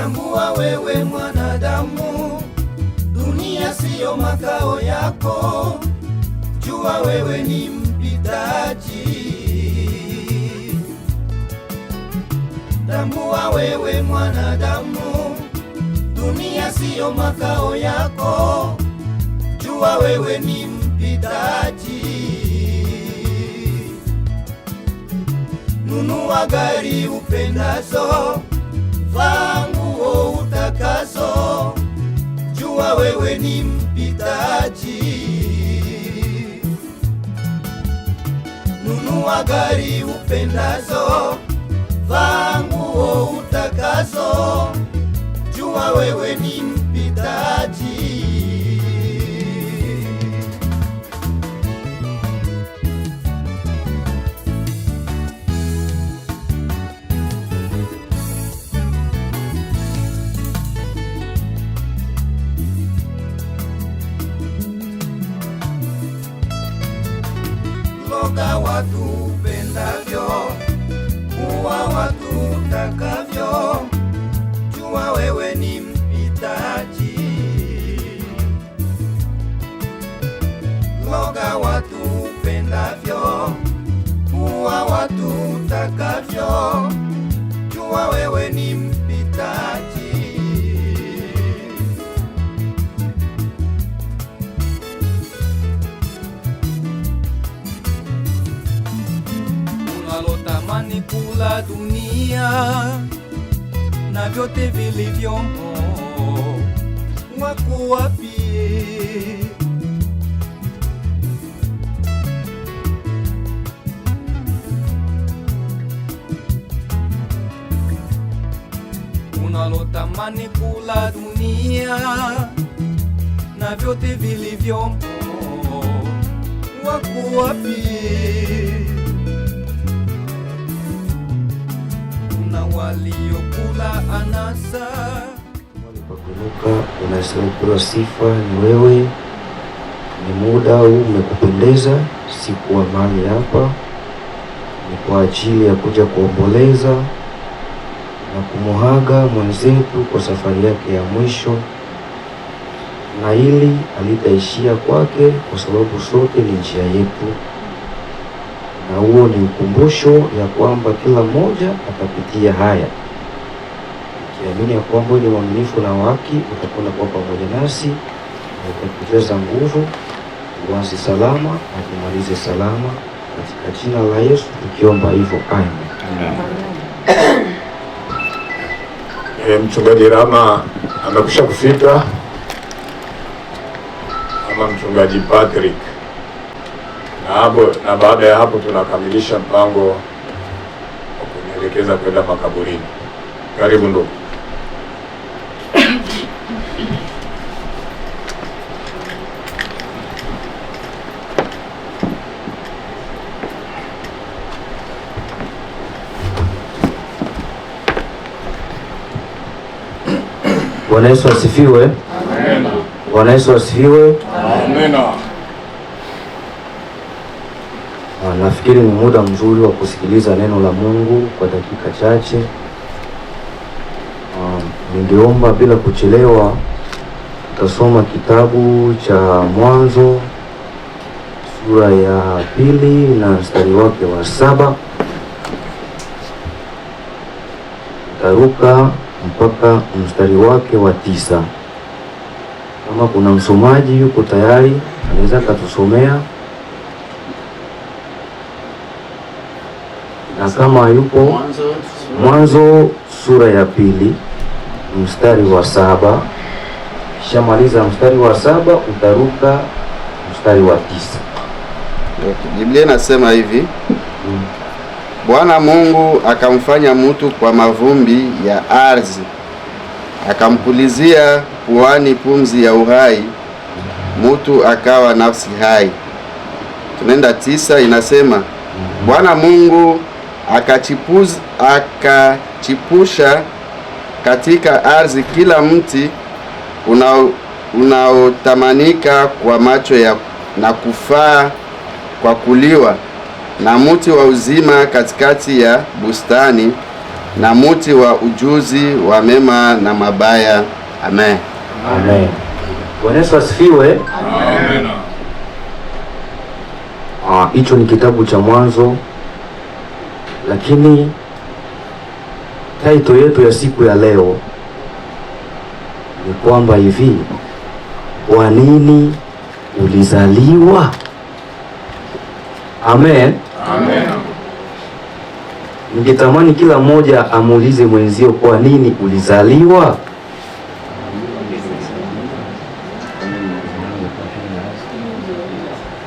Tambua wewe mwanadamu, dunia siyo makao yako. Jua wewe ni mpitaji. Tambua wewe mwanadamu, dunia siyo makao yako. Jua wewe ni mpitaji. Nunua gari upendazo, vaa nguo utakazo. Jua wewe ni mpitaji. Nunua gari upendazo, vaa nguo utakazo. Jua wewe ni mpitaji. Loga watu upendavyo, kuwa watu utakavyo. Jua wewe ni mpitaji. Loga watu upendavyo, kuwa watu utakavyo. Jua wewe ni mpitaji. Unalotamani kula dunia na vyote vilivyomo, wako wapi? Unalotamani kula dunia na vyote vilivyomo, wako wapi? Waliokula anasa walipakunuka, unastahili sifa ni wewe. Ni muda huu umekupendeza, sikuwa mahali hapa ni kwa ajili ya kuja kuomboleza na kumuhaga mwenzetu kwa safari yake ya mwisho, na hili alitaishia kwake kwa sababu sote ni njia yetu, na huo ni ukumbusho ya kwamba kila mmoja atapitia haya. Kiamini ya kwamba ni mwaminifu na haki, utakwenda kwa pamoja nasi na utakujaza nguvu, uanze salama na kumalize salama, katika jina la Yesu tukiomba hivyo, amen. Mchungaji Rama amekwisha kufika, ama mchungaji Patrick, na baada ya hapo tunakamilisha mpango wa kunielekeza kwenda makaburini. Karibu ndugu. Bwana Yesu asifiwe. Amen. Bwana Yesu asifiwe. Amen. Nafikiri ni muda mzuri wa kusikiliza neno la Mungu kwa dakika chache. Ningeomba bila kuchelewa tutasoma kitabu cha Mwanzo sura ya 2 na mstari wake wa 7. Taruka mpaka mstari wake wa 9. Kama kuna msomaji yuko tayari, anaweza katusomea, na kama yupo Mwanzo sura ya 2 mstari wa 7. Shamaliza mstari wa 7 utaruka mstari wa 9. Biblia inasema hivi: Bwana Mungu akamfanya mtu kwa mavumbi ya ardhi, akampulizia puani pumzi ya uhai, mtu akawa nafsi hai. Tunaenda 9, inasema Bwana Mungu akachipusha katika ardhi kila mti unaotamanika kwa macho ya na kufaa kwa kuliwa, na mti wa uzima katikati ya bustani, na muti wa ujuzi wa mema na mabaya. Amen. Amen. Bwana Yesu asifiwe. Amen. Hicho ni kitabu cha Mwanzo, lakini title yetu ya siku ya leo ni kwamba hivi, kwa nini ulizaliwa? Amen. Amen. Ningetamani kila mmoja amuulize mwenzio, kwa nini ulizaliwa?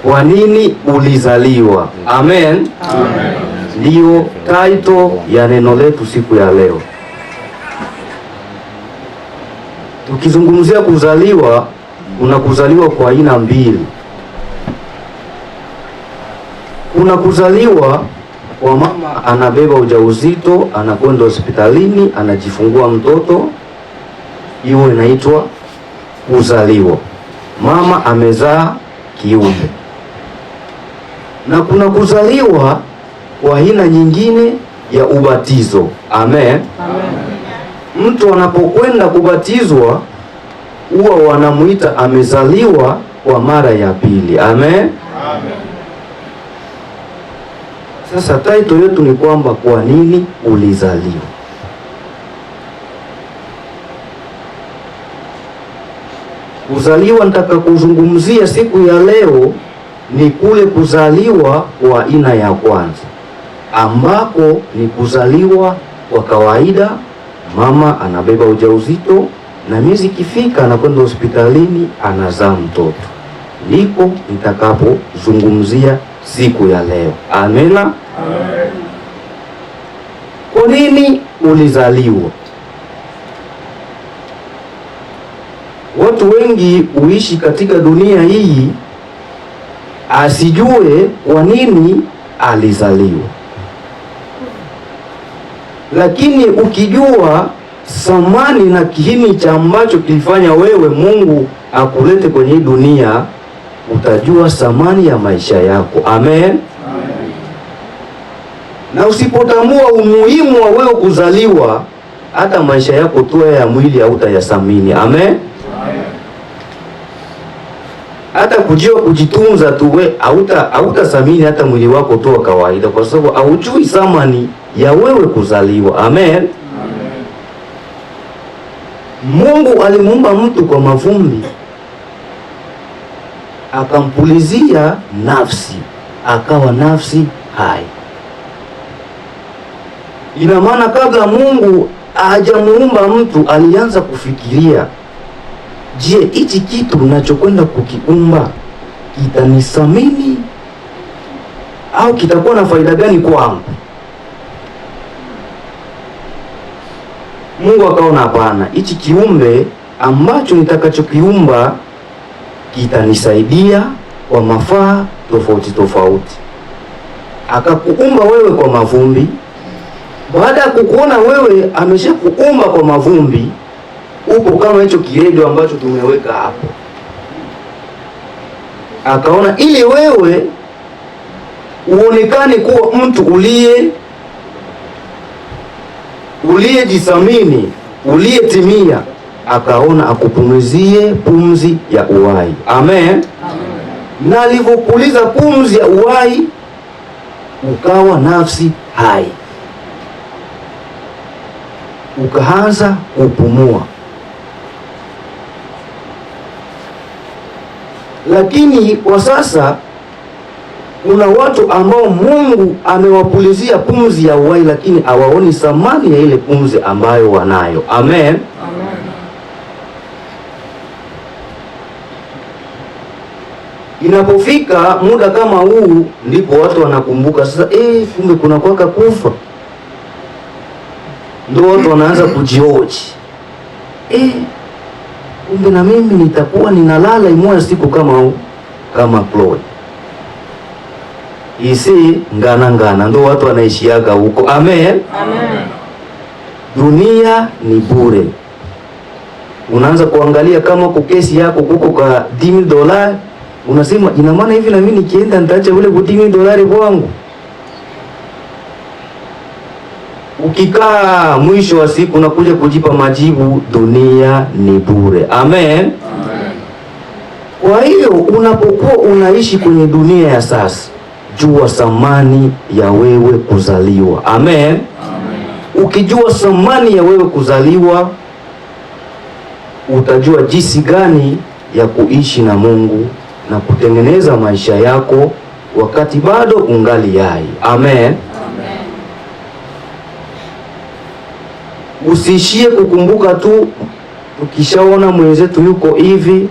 Kwa nini ulizaliwa? Amen. Amen. Ndiyo title ya neno letu siku ya leo. Tukizungumzia kuzaliwa, kuna kuzaliwa kwa aina mbili. Kuna kuzaliwa kwa mama anabeba ujauzito, anakwenda hospitalini, anajifungua mtoto, hiyo inaitwa kuzaliwa. Mama amezaa kiumbe. Na kuna kuzaliwa kwa aina nyingine ya ubatizo. Amen. Amen. Mtu anapokwenda kubatizwa huwa wanamuita amezaliwa kwa mara ya pili. Amen. Amen. Sasa title yetu ni kwamba kwa nini ulizaliwa? Kuzaliwa nitaka kuzungumzia siku ya leo ni kule kuzaliwa kwa aina ya kwanza, ambako ni kuzaliwa kwa kawaida. Mama anabeba ujauzito na miezi ikifika anakwenda hospitalini, anazaa mtoto. Ndiko nitakapozungumzia siku ya leo. Amena. Amen. Kwa nini ulizaliwa? Watu wengi huishi katika dunia hii asijue kwa nini alizaliwa. Lakini ukijua thamani na kiini cha ambacho kilifanya wewe Mungu akulete kwenye dunia, utajua thamani ya maisha yako. Amen. Amen. Na usipotambua umuhimu wa wewe kuzaliwa, hata maisha yako tu ya mwili hautayathamini. Amen. Hata kujua kujitunza tu wewe hautathamini hata mwili wako tu wa kawaida, kwa sababu haujui thamani ya wewe kuzaliwa. Amen. Amen. Mungu alimuumba mtu kwa mavumbi, akampulizia nafsi, akawa nafsi hai. Ina maana kabla Mungu hajamuumba mtu alianza kufikiria, je, hichi kitu ninachokwenda kukiumba kitanithamini au kitakuwa na faida gani kwangu? Mungu akaona hapana, hichi kiumbe ambacho nitakachokiumba kitanisaidia kwa mafaa tofauti tofauti. Akakuumba wewe kwa mavumbi. Baada ya kukuona wewe ameshakuumba kwa mavumbi, upo kama hicho kiredio ambacho tumeweka hapo, akaona ili wewe uonekane kuwa mtu uliyejithamini, uliyetimia, akaona akupumuzie pumzi ya uhai. Amen. Amen. Na alivyopuliza pumzi ya uhai, ukawa nafsi hai, ukaanza kupumua. Lakini kwa sasa kuna watu ambao Mungu amewapulizia pumzi ya uhai, lakini hawaoni thamani ya ile pumzi ambayo wanayo. Amen. Amen. Inapofika muda kama huu, ndipo watu wanakumbuka sasa, kumbe kuna kwaka kufa. Ndio watu wanaanza kujioji, kumbe na mimi nitakuwa ninalala imoja siku kama Chloe. Isi ngana ndio watu wanaishiaga huko. Amen. Amen. Dunia ni bure. Unaanza kuangalia kama kwa kesi yako kuko kwa $10, unasema ina maana hivi na mimi nikienda nitaacha ule $10 kwangu. Ukikaa mwisho wa siku unakuja kujipa majibu, dunia ni bure. Amen. Kwa hiyo unapokuwa unaishi kwenye dunia ya sasa, jua thamani ya wewe kuzaliwa. Amen. Ukijua thamani ya wewe kuzaliwa, utajua jinsi gani ya kuishi na Mungu na kutengeneza maisha yako wakati bado ungali hai. Amen. Usiishie kukumbuka tu ukishaona mwenzetu yuko hivi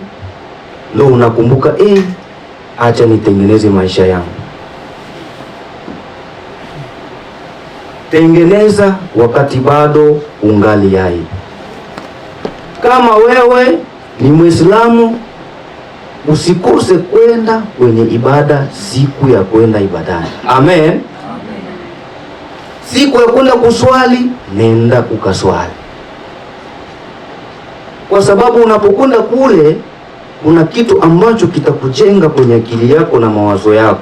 ndio unakumbuka acha nitengeneze maisha yangu. Tengeneza wakati bado ungali hai. Kama wewe ni Muislamu, usikose kwenda kwenye ibada siku ya kwenda ibadani. Amen. Siku ya kwenda kuswali, nenda ukaswali, kwa sababu unapokwenda kule kuna kitu ambacho kitakujenga kwenye akili yako na mawazo yako,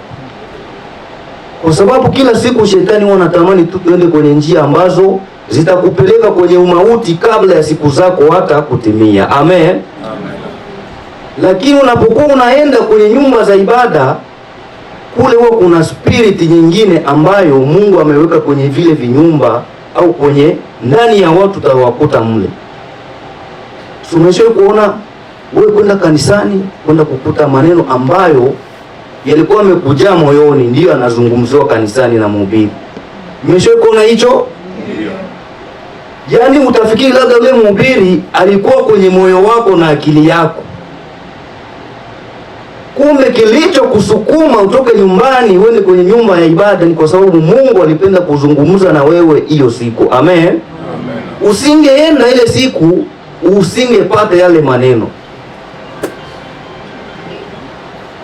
kwa sababu kila siku shetani huwa anatamani tu tuende kwenye njia ambazo zitakupeleka kwenye umauti kabla ya siku zako hata kutimia. Amen. Lakini unapokuwa unaenda kwenye nyumba za ibada, kule huwa kuna spirit nyingine ambayo Mungu ameweka kwenye vile vinyumba au kwenye ndani ya watu utawakuta mle. Umeshawahi kuona wewe kwenda kanisani, kwenda kukuta maneno ambayo yalikuwa yamekujaa moyoni ndiyo anazungumziwa kanisani na mhubiri? Umeshawahi kuona hicho? Yaani utafikiri labda yule mhubiri alikuwa kwenye moyo wako na akili yako, kumbe kilicho kusukuma utoke nyumbani uende kwenye nyumba ya ibada ni kwa sababu Mungu alipenda kuzungumza na wewe hiyo siku. Amen. Usingeenda ile siku, usingepata yale maneno.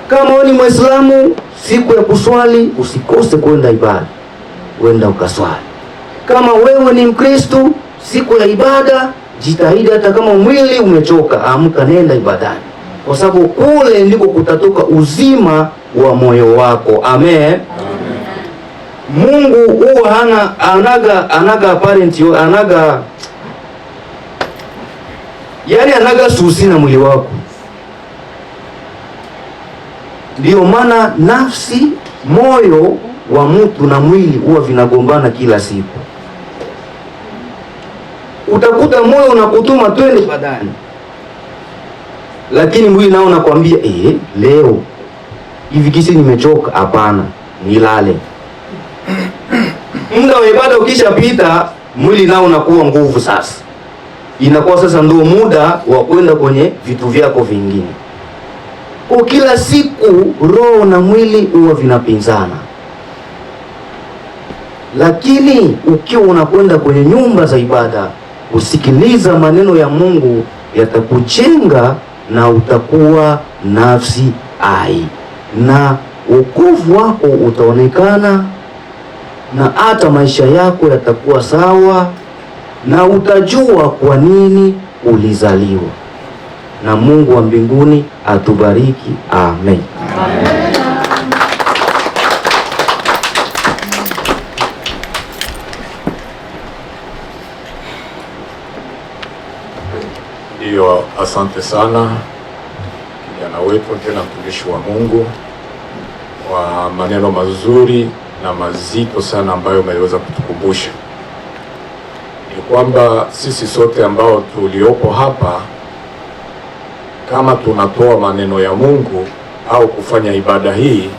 Kama wewe ni Muislamu, siku ya kuswali usikose kwenda ibada, wenda ukaswali. Kama wewe ni Mkristo, siku ya ibada jitahidi, hata kama mwili umechoka, amka nenda ibadani, kwa sababu kule ndiko kutatoka uzima wa moyo wako. Amen. Mungu huwa anaga apparent, anaga susi na mwili wako. Ndiyo maana nafsi, moyo wa mtu na mwili huwa vinagombana kila siku. Utakuta moyo unakutuma twende ibadani, lakini mwili nao unakwambia leo hivi kisi nimechoka, hapana, nilale. Muda wa ibada ukishapita, mwili nao unakuwa nguvu sasa. Inakuwa sasa ndio muda wa kwenda kwenye vitu vyako vingine. Kwa kila siku roho na mwili huwa vinapinzana. Lakini ukiwa unakwenda kwenye nyumba za ibada, usikiliza maneno ya Mungu, yatakujenga na utakuwa nafsi hai, na wokovu wako utaonekana, na hata maisha yako yatakuwa sawa, na utajua kwa nini ulizaliwa. Na Mungu wa mbinguni atubariki. Amen. Ndiyo, asante sana kijana wetu, tena mtumishi wa Mungu, kwa maneno mazuri na mazito sana ambayo umeweza kutukumbusha. Ni kwamba sisi sote ambao tuliopo hapa, kama tunatoa maneno ya Mungu au kufanya ibada hii,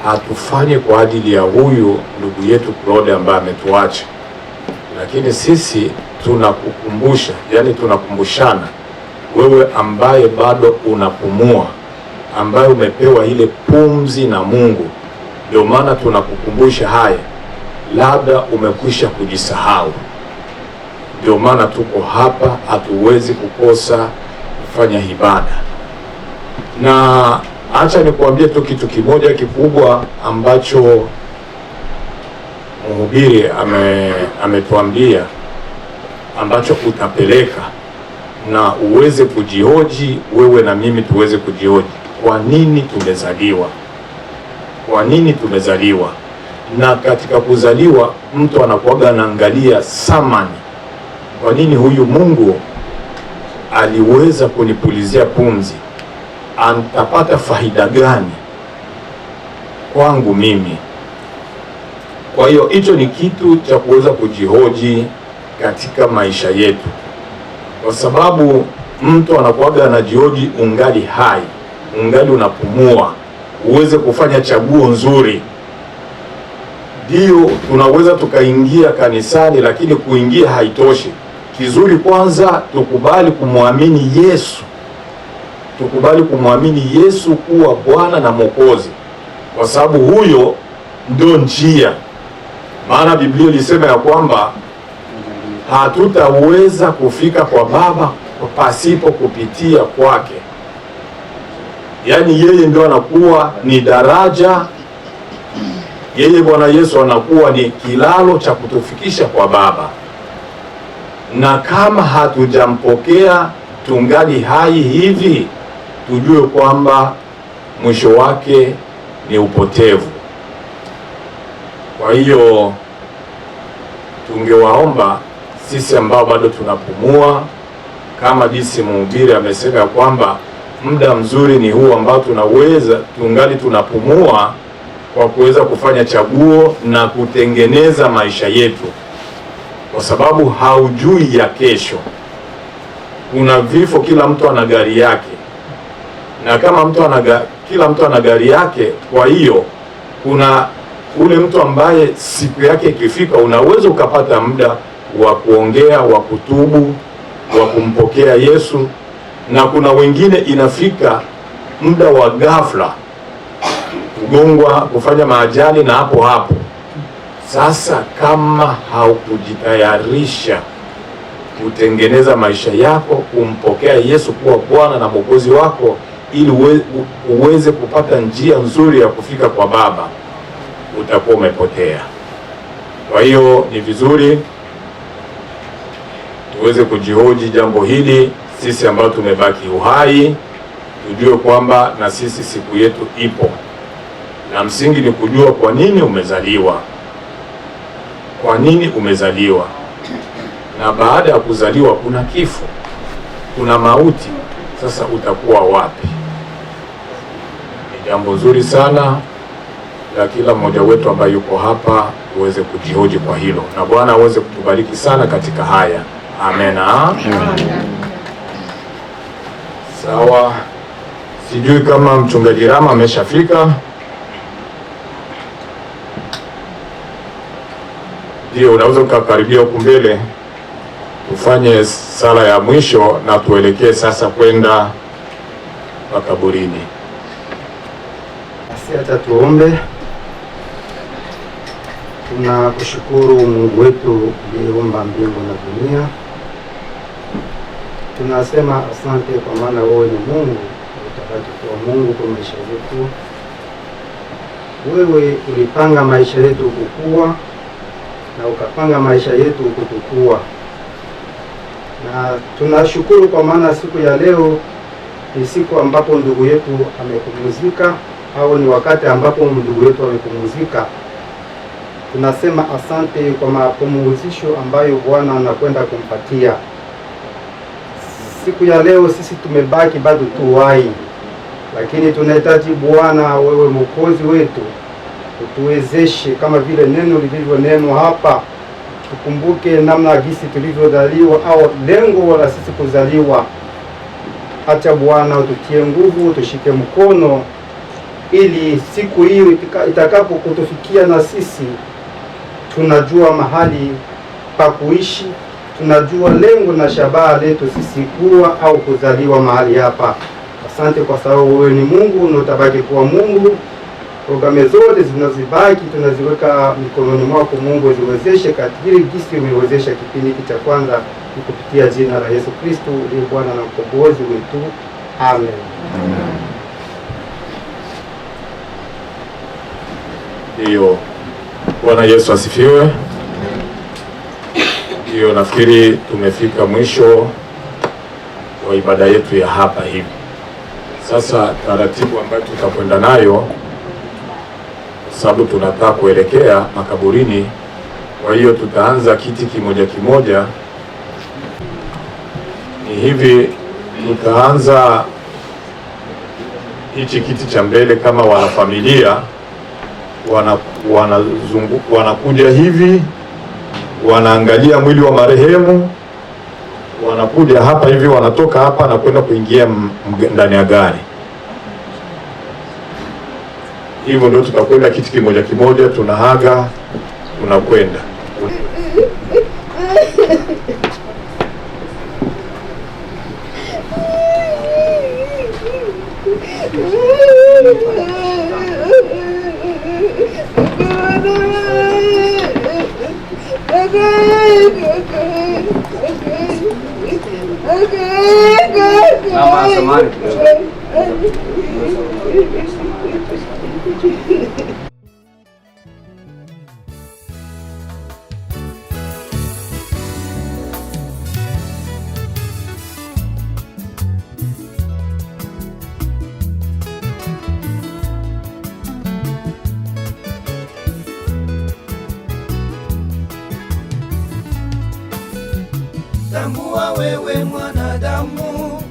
hatufanyi kwa ajili ya huyu ndugu yetu Claude ambaye ametuacha, lakini sisi tunakukumbusha, yani tunakumbushana wewe ambaye bado unapumua, ambaye umepewa ile pumzi na Mungu. Ndio maana tunakukumbusha haya, labda umekwisha kujisahau. Ndio maana tuko hapa, hatuwezi kukosa kufanya ibada. Na acha nikuambie tu kitu kimoja kikubwa ambacho mhubiri ametuambia, ambacho utapeleka na uweze kujihoji, wewe na mimi tuweze kujihoji. Kwa nini tumezaliwa? Kwa nini tumezaliwa? na katika kuzaliwa mtu anakuwaga anaangalia samani, kwa nini huyu Mungu aliweza kunipulizia pumzi, atapata faida gani kwangu mimi? Kwa hiyo hicho ni kitu cha kuweza kujihoji katika maisha yetu, kwa sababu mtu anakuwaga anajihoji ungali hai, ungali unapumua, uweze kufanya chaguo nzuri. Ndio tunaweza tukaingia kanisani, lakini kuingia haitoshi. Kizuri kwanza tukubali kumwamini Yesu, tukubali kumwamini Yesu kuwa Bwana na Mwokozi, kwa sababu huyo ndio njia. Maana Biblia ilisema ya kwamba hatutaweza kufika kwa Baba pasipo kupitia kwake. Yaani yeye ndio anakuwa ni daraja, yeye Bwana Yesu anakuwa ni kilalo cha kutufikisha kwa Baba. Na kama hatujampokea tungali hai hivi, tujue kwamba mwisho wake ni upotevu. Kwa hiyo tungewaomba sisi ambao bado tunapumua, kama jinsi mhubiri amesema kwamba muda mzuri ni huu ambao tunaweza tungali tunapumua, kwa kuweza kufanya chaguo na kutengeneza maisha yetu, kwa sababu haujui ya kesho. Kuna vifo, kila mtu ana gari yake, na kama kila mtu ana gari yake, kwa hiyo kuna ule mtu ambaye siku yake ikifika unaweza ukapata muda wa kuongea, wa kutubu, wa kumpokea Yesu, na kuna wengine inafika muda wa ghafla, kugongwa, kufanya maajali na hapo hapo. Sasa kama haukujitayarisha kutengeneza maisha yako, kumpokea Yesu kuwa Bwana na Mwokozi wako, ili uweze kupata njia nzuri ya kufika kwa Baba, utakuwa umepotea. Kwa hiyo ni vizuri tuweze kujihoji jambo hili, sisi ambao tumebaki uhai, tujue kwamba na sisi siku yetu ipo, na msingi ni kujua kwa nini umezaliwa, kwa nini umezaliwa, na baada ya kuzaliwa kuna kifo, kuna mauti. Sasa utakuwa wapi? Ni jambo zuri sana la kila mmoja wetu ambaye yuko hapa uweze kujihoji kwa hilo, na Bwana aweze kutubariki sana katika haya. Amena. Sawa, sijui kama mchungaji Rama ameshafika. Ndio, unaweza ukakaribia huku mbele tufanye sala ya mwisho na tuelekee sasa kwenda makaburini. Basi hata tuombe. Tunakushukuru Mungu wetu uliyeumba mbingu na dunia. Tunasema asante kwa maana wewe ni Mungu, utabaki kuwa Mungu kwa maisha yetu. Wewe ulipanga maisha yetu kukua na ukapanga maisha yetu kutukua, na tunashukuru kwa maana siku ya leo ni siku ambapo ndugu yetu amepumzika, au ni wakati ambapo ndugu yetu amepumzika. Tunasema asante kwa mapumzisho ambayo Bwana anakwenda kumpatia. Siku ya leo sisi tumebaki bado tu hai, lakini tunahitaji Bwana, wewe Mwokozi wetu, utuwezeshe kama vile neno lilivyonenwa hapa. Tukumbuke namna gisi tulivyozaliwa, au lengo la sisi kuzaliwa. Acha Bwana ututie nguvu, tushike mkono, ili siku hiyo itakapo kutufikia na sisi tunajua mahali pa kuishi, tunajua lengo na shabaha letu sisi kuwa au kuzaliwa mahali hapa. Asante kwa sababu wewe ni Mungu na utabaki kuwa Mungu. Programu zote zinazobaki tunaziweka mikononi mwako Mungu, ziwezeshe kadiri jinsi umewezesha kipindi hiki cha kwanza, kupitia jina la Yesu Kristo ndiye Bwana na Mkombozi wetu. Amen. Ndio, Bwana Yesu asifiwe. Ndio, nafikiri tumefika mwisho wa ibada yetu ya hapa hivi. Sasa taratibu ambayo tutakwenda nayo, kwa sababu tunataka kuelekea makaburini. Kwa hiyo tutaanza kiti kimoja kimoja. Ni hivi, tutaanza hichi kiti cha mbele kama wanafamilia wanakuja hivi, wanaangalia mwili wa marehemu, wanakuja hapa hivi, wanatoka hapa na kwenda kuingia ndani ya gari. Hivyo ndio tutakwenda kiti kimoja kimoja, tunahaga, tunakwenda. Tambua wewe mwanadamu,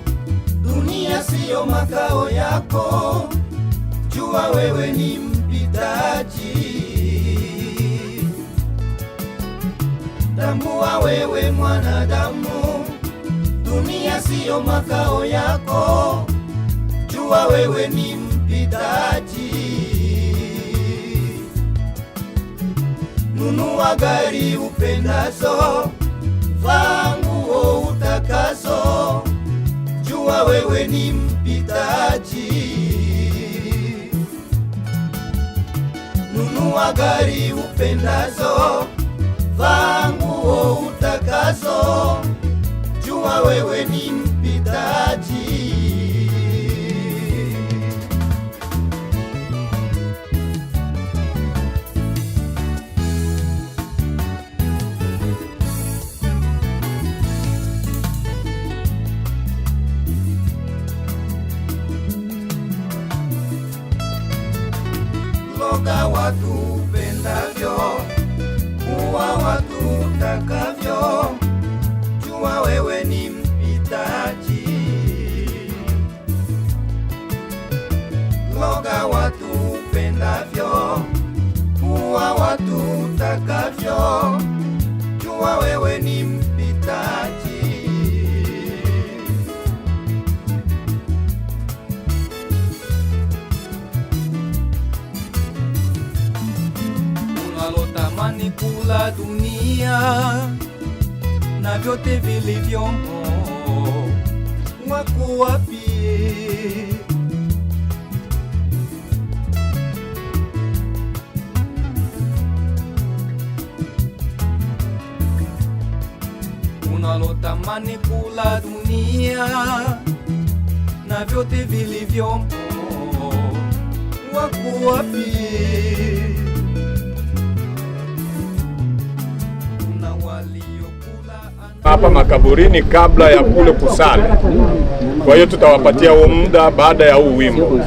dunia siyo makao yako. Jua wewe ni mpitaji. Tambua wewe mwanadamu, dunia siyo makao yako. Jua wewe ni mpitaji. Nunua gari upendazo, vaa nguo utakazo. Jua wewe ni mpitaji. Nunua gari upendazo, vaa nguo utakazo. Jua wewe ni mpitaji. Loga watu upendavyo, kuwa watu utakavyo. Jua wewe ni mpitaji. Loga watu upendavyo, kuwa watu utakavyo. Jua wewe ni mpitaji. Unalotamani kula dunia na vyote vilivyomo, wako wapi? Unalotamani kula dunia na vyote vilivyomo, wako wapi? Hapa makaburini kabla ya kule kusali. Kwa hiyo tutawapatia huo muda baada ya huu wimbo.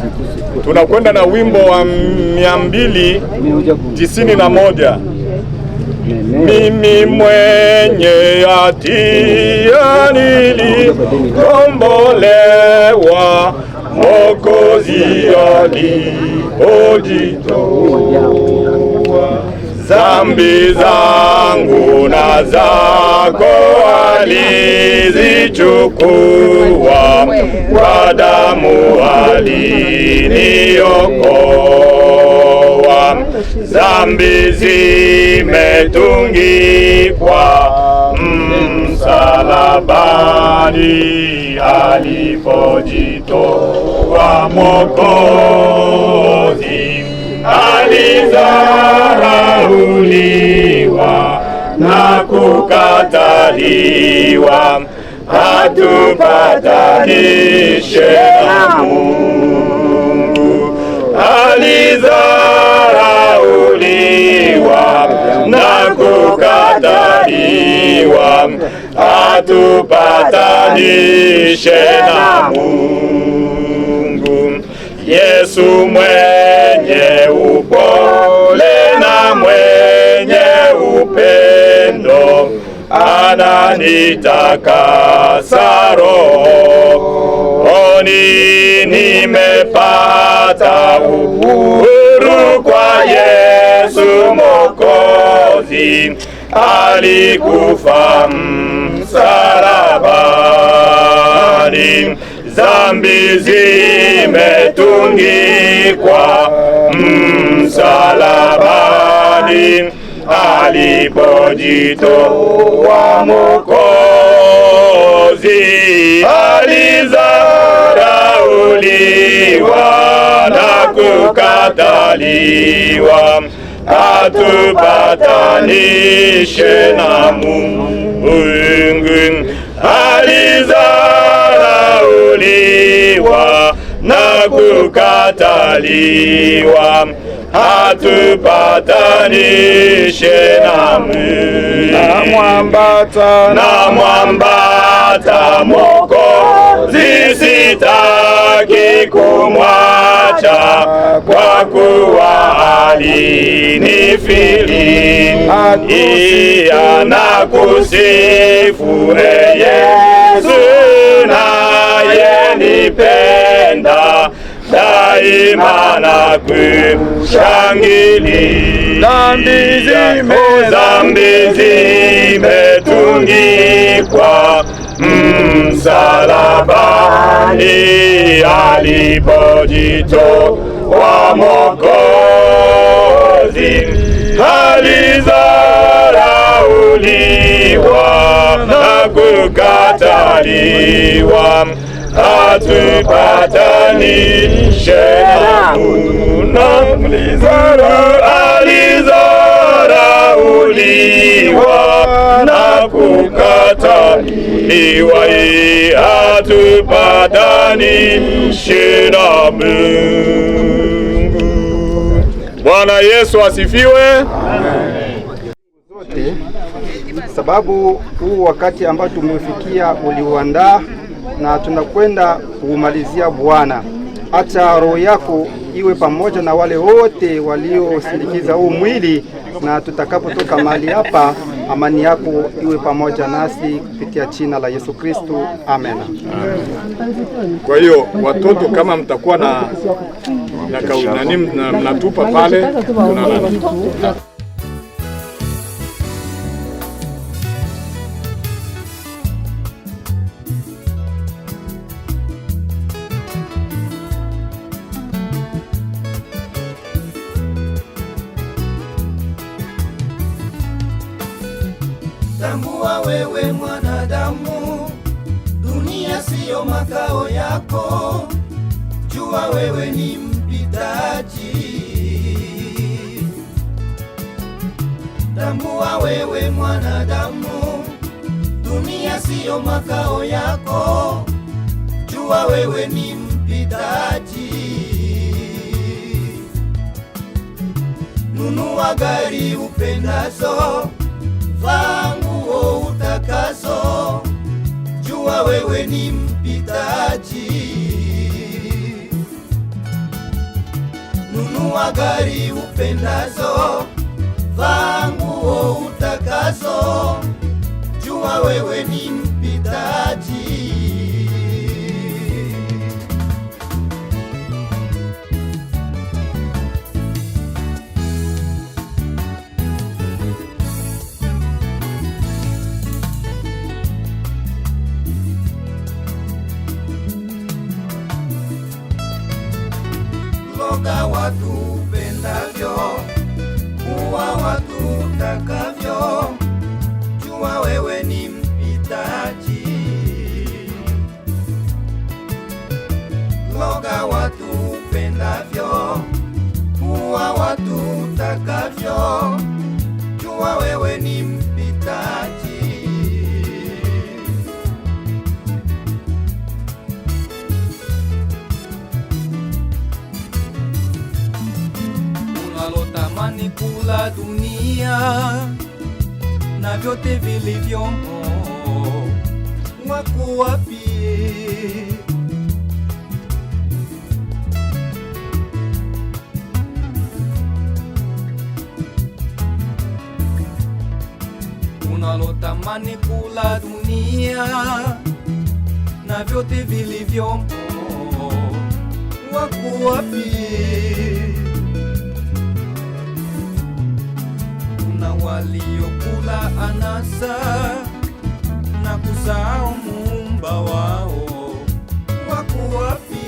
Tunakwenda na wimbo wa 291. Mimi mwenye hatia nilikombolewa, Mwokozi alipojitoa. Zambi zangu na zako alizichukua, kwa damu aliniokoa. Zambi zimetungikwa msalabani, alipojitoa Mwokozi. Alizarauliwa na kukataliwa, hatupatanishe na Mungu. Alizarauliwa na kukataliwa, hatupatanishe na Mungu. Yesu mwenye upendo mpole na mwenye upendo, ananitakasa rohoni. Nimepata uhuru kwa Yesu Mwokozi, alikufa msalabani. Dhambi zimetungikwa msalabani, alipojitoa Mwokozi. Alizarauliwa na kukataliwa, atupatanishe na Mungu. Alizarauliwa na kukataliwa, atupatanishe na Mungu. Namwambata Mwokozi, sitaki kumwacha, kwa kuwa alinifilia na kusifu Yesu, naye nipenda daima na kushangilia. Dhambi zimetungikwa msalabani, alipojitoa Mwokozi. Alizarauliwa na kukataliwa, atupatanishe na Mungu. Alizarauliwa na kukataliwa, atupatanishe na Mungu. Bwana Yesu asifiwe. Zote sababu huu wakati ambao tumefikia uliuandaa na tunakwenda kuumalizia. Bwana, acha roho yako iwe pamoja na wale wote waliosindikiza huu mwili, na tutakapotoka mahali hapa, amani yako iwe pamoja nasi kupitia jina la Yesu Kristo, amen. Kwa hiyo watoto, kama mtakuwa na kaunani mnatupa pale, Tambua wewe mwanadamu, dunia siyo makao yako. Jua wewe ni mpitaji. Tambua wewe mwanadamu, dunia siyo makao yako. Jua wewe ni mpitaji. Nunua gari upendazo, vaa nguo utakazo. Jua wewe ni mpitaji. Nunua gari upendazo, vaa nguo utakazo. Jua wewe ni mpitaji. Loga watu upendavyo, kuwa watu utakavyo. Jua wewe ni mpitaji. Loga watu upendavyo, kuwa watu utakavyo. Jua wewe ni mpitaji. Unalotamani kula dunia na vyote vilivyomo, wako wapi? unalotamani kula dunia na vyote vilivyomo, wako wapi? Kuna waliokula anasa na kusahau Muumba wao, wako wapi?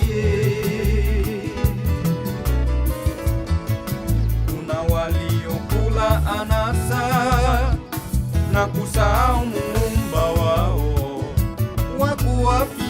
Kuna waliokula anasa na kusahau Muumba wao, wako wapi?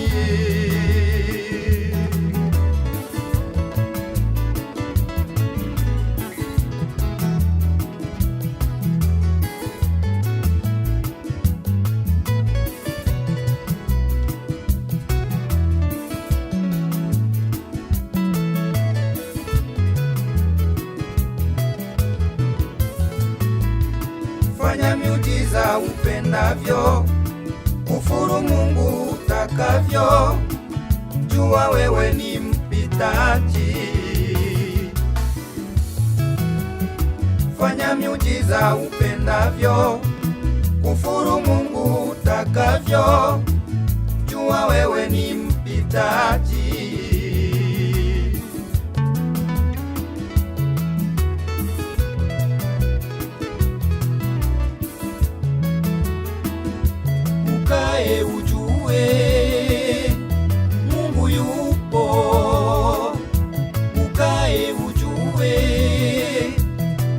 Fanya miujiza upendavyo, kufuru Mungu utakavyo, jua wewe ni mpitaji. Fanya miujiza upendavyo, kufuru Mungu utakavyo, jua wewe ni mpitaji. Ukae ujue Mungu yupo, ukae ujue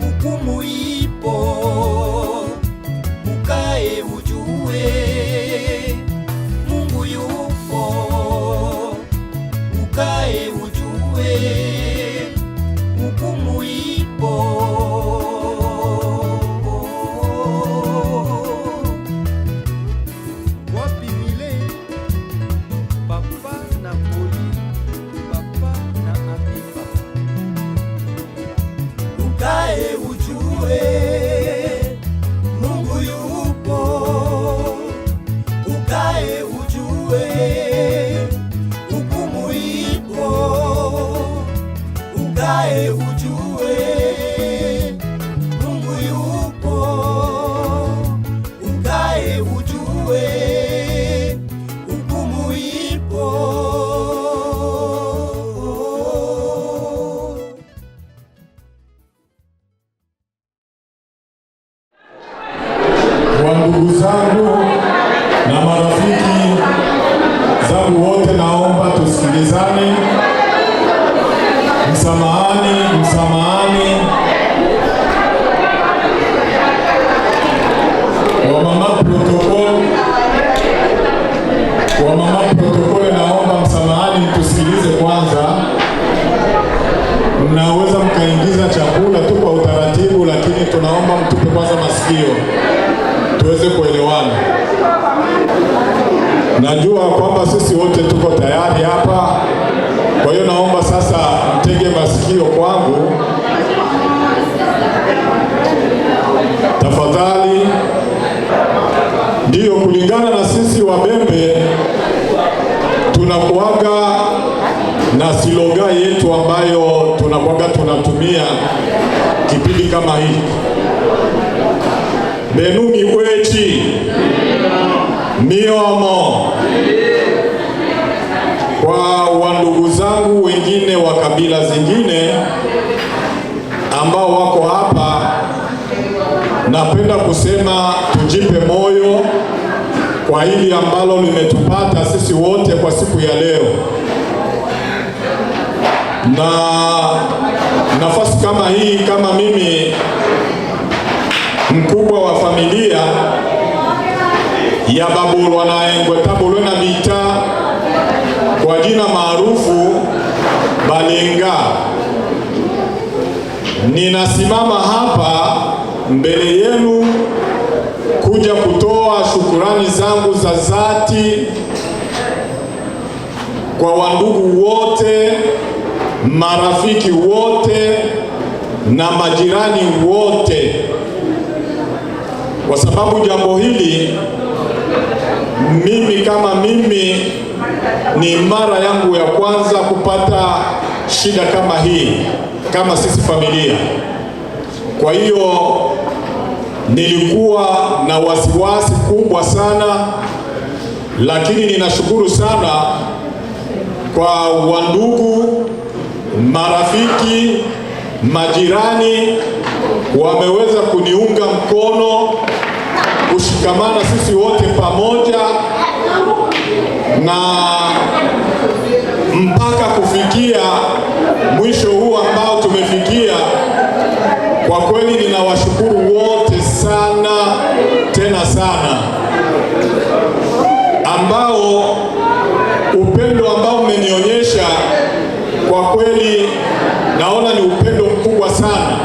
hukumu ipo, ukae ujue Mungu yupo, ukae ujue hukumu ipo. Ukae ujue Mungu yupo, ukae ujue hukumu ipo, ukae ujue Mungu yupo, ukae ujue hukumu ipo. Ndugu zangu na marafiki zangu wote, naomba tusikilizane. Msamahani, msamahani. Wamama protokoli, naomba msamahani, tusikilize kwanza. Mnaweza mkaingiza chakula tu kwa utaratibu, lakini tunaomba mtupe kwanza masikio tuweze kuelewana. Najua kwamba sisi wote tuko tayari hapa, kwa hiyo naomba sasa mtege masikio kwangu tafadhali. Ndiyo, kulingana na sisi Wabembe tunakuaga na siloga yetu ambayo tunakuaga tunatumia kipindi kama hii. Benumi kwechi miomo. Kwa wandugu zangu wengine wa kabila zingine ambao wako hapa, napenda kusema tujipe moyo kwa hili ambalo limetupata sisi wote kwa siku ya leo. Na nafasi kama hii, kama mimi mkubwa wa familia ya Babulwa na Engwe Tabulwe na Mita, kwa jina maarufu Balenga, ninasimama hapa mbele yenu kuja kutoa shukurani zangu za dhati kwa wandugu wote, marafiki wote na majirani wote, kwa sababu jambo hili mimi kama mimi ni mara yangu ya kwanza kupata shida kama hii, kama sisi familia. Kwa hiyo nilikuwa na wasiwasi kubwa sana, lakini ninashukuru sana kwa wandugu, marafiki, majirani wameweza kuniunga mkono, kushikamana sisi wote pamoja na mpaka kufikia mwisho huu ambao tumefikia. Kwa kweli ninawashukuru wote sana tena sana, ambao upendo ambao mmenionyesha kwa kweli naona ni upendo mkubwa sana,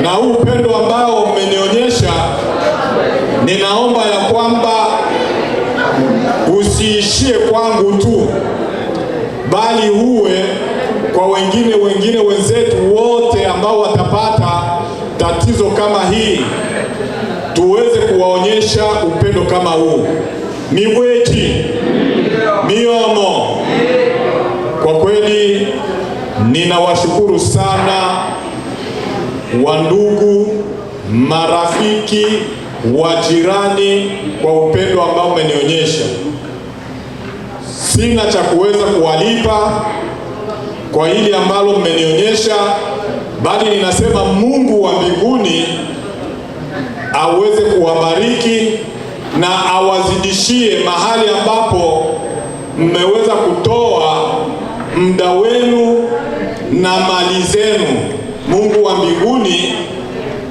na huu upendo ambao mmenionyesha ninaomba ya kwamba usiishie kwangu tu, bali uwe kwa wengine wenzetu wote ambao watapata tatizo kama hii, tuweze kuwaonyesha upendo kama huu. Mibweki miomo, kwa kweli ninawashukuru sana wandugu, marafiki, wajirani kwa upendo ambao mmenionyesha. Sina cha kuweza kuwalipa kwa hili ambalo mmenionyesha, bali ninasema Mungu wa mbinguni aweze kuwabariki na awazidishie mahali ambapo mmeweza kutoa muda wenu na mali zenu. Mungu wa mbinguni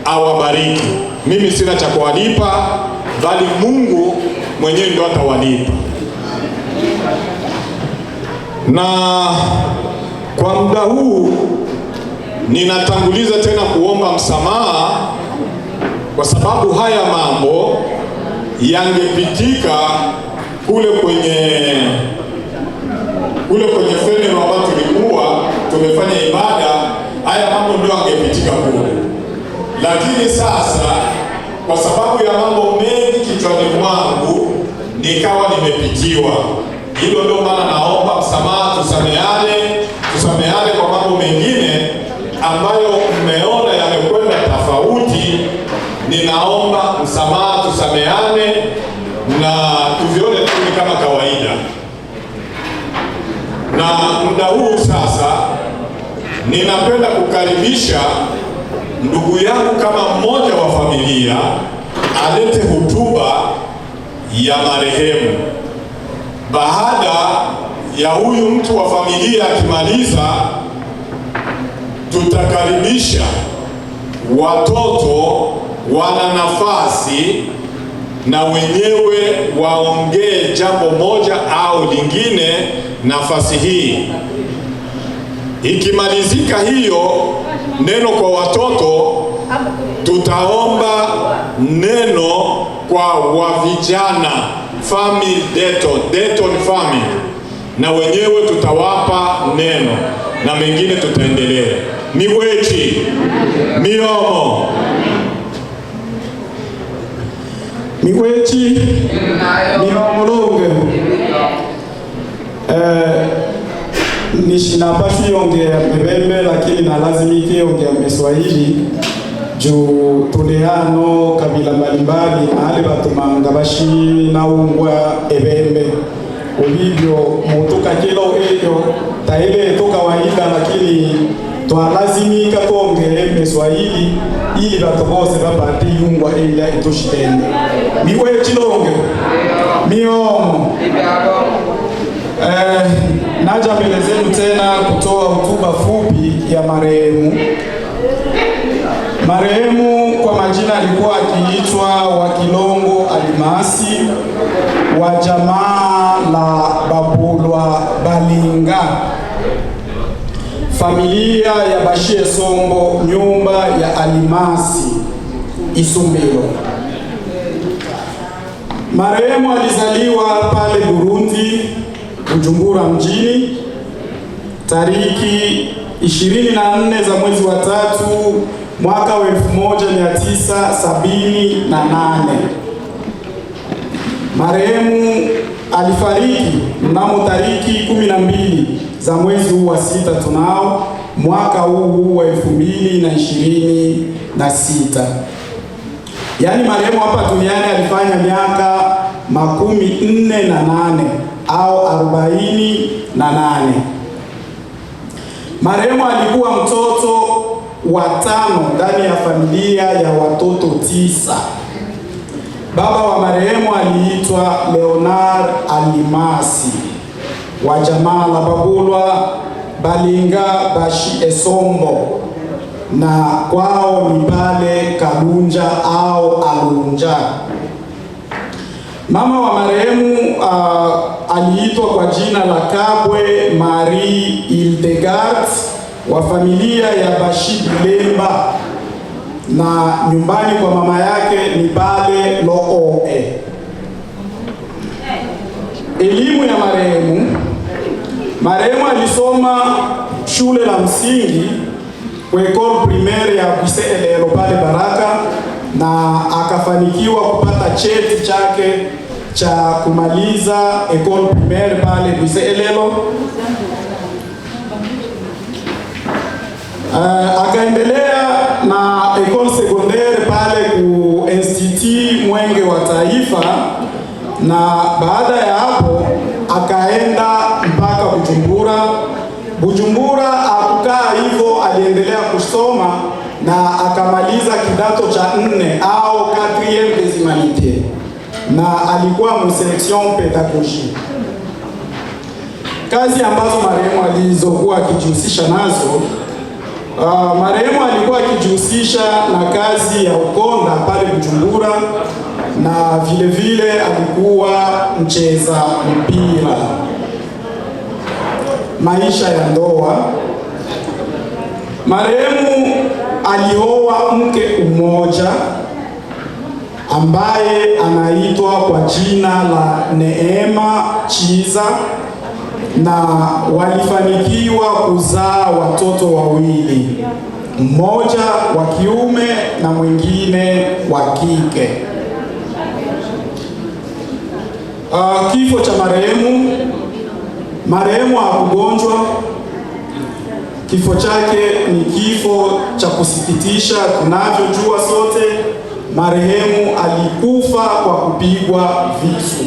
awabariki. Mimi sina cha kuwalipa, bali Mungu mwenyewe ndio atawalipa. Na kwa muda huu ninatanguliza tena kuomba msamaha, kwa sababu haya mambo yangepitika kule kwenye funeral ambayo tulikuwa tumefanya ibada, haya mambo ndio yangepitika kule. Lakini sasa kwa sababu ya mambo mengi kichwani mwangu nikawa nimepitiwa. Hilo ndio maana naomba msamaha, tusameane kwa mambo mengine ambayo mmeona yamekwenda tofauti. Ninaomba msamaha, tusameane na tuvione tu kama kawaida. Na muda huu sasa ninapenda kukaribisha ndugu yangu kama mmoja wa familia alete hotuba ya marehemu. Baada ya huyu mtu wa familia akimaliza, tutakaribisha watoto wana nafasi na wenyewe waongee jambo moja au lingine nafasi hii. Ikimalizika hiyo neno kwa watoto, tutaomba neno kwa wavijana, family Dayton family, na wenyewe tutawapa neno na mengine tutaendelea. Miweki miomo miweki miomolonge nishinapaswi ongea Mbembe, lakini nalazimike ongea Mswahili juu tuleano kabila mbalimbali mahali batumanga bashi naungwa ebembe ubivyo mutuka kilo eyo taile toka kawaida, lakini twalazimika tuongee Mswahili ili batu bose babati yungwa eya itoshitende. Miwe chilonge miomo naja mbele zenu tena kutoa hotuba fupi ya marehemu. Marehemu kwa majina alikuwa akiitwa Wakilongo Alimasi, wa jamaa la Babulwa Balinga, familia ya Bashie Sombo, nyumba ya Alimasi Isumbiro. Marehemu alizaliwa pale Burundi, Bujumbura mjini, tariki 24 za mwezi wa 3 mwaka wa 1978. Marehemu alifariki mnamo tariki 12 za mwezi huu wa 6 tunao mwaka huu wa 2026. Yaani marehemu hapa duniani alifanya miaka 48 au 48. Marehemu alikuwa mtoto wa 5 ndani ya familia ya watoto 9. Baba wa marehemu aliitwa Leonard Alimasi wa jamaa la Babulwa Balinga Bashi Esombo, na kwao ni pale Kalunja au Alunja. Mama wa marehemu aliitwa kwa jina la Kabwe Marie Hildegard wa familia ya Bashi Bilemba, na nyumbani kwa mama yake ni pale Looe. Elimu ya marehemu alisoma shule la msingi kwa école primaire ya Biseelelo pale Baraka, na akafanikiwa kupata cheti chake cha kumaliza école primaire pale Biseelelo. Akaendelea na école secondaire pale ku Institut Mwenge wa Taifa, na baada ya hapo akaenda mpaka Bujumbura. Akukaa hivyo, aliendelea kusoma na akamaliza kidato cha 4 au 4e désimalite, na alikuwa msection pédagogie. Kazi ambazo marehemu alizokuwa akijihusisha nazo, marehemu alikuwa akijihusisha na kazi ya ukonda pale Bujumbura, na vile vile alikuwa mcheza mpira. Maisha ya ndoa, marehemu alioa mke mmoja ambaye anaitwa kwa jina la Neema Chiza, na walifanikiwa kuzaa watoto 2, mmoja wa kiume na mwingine wa kike. Kifo cha marehemu hakugonjwa. Kifo chake ni kifo cha kusikitisha. Tunavyojua sote, marehemu alikufa kwa kupigwa visu.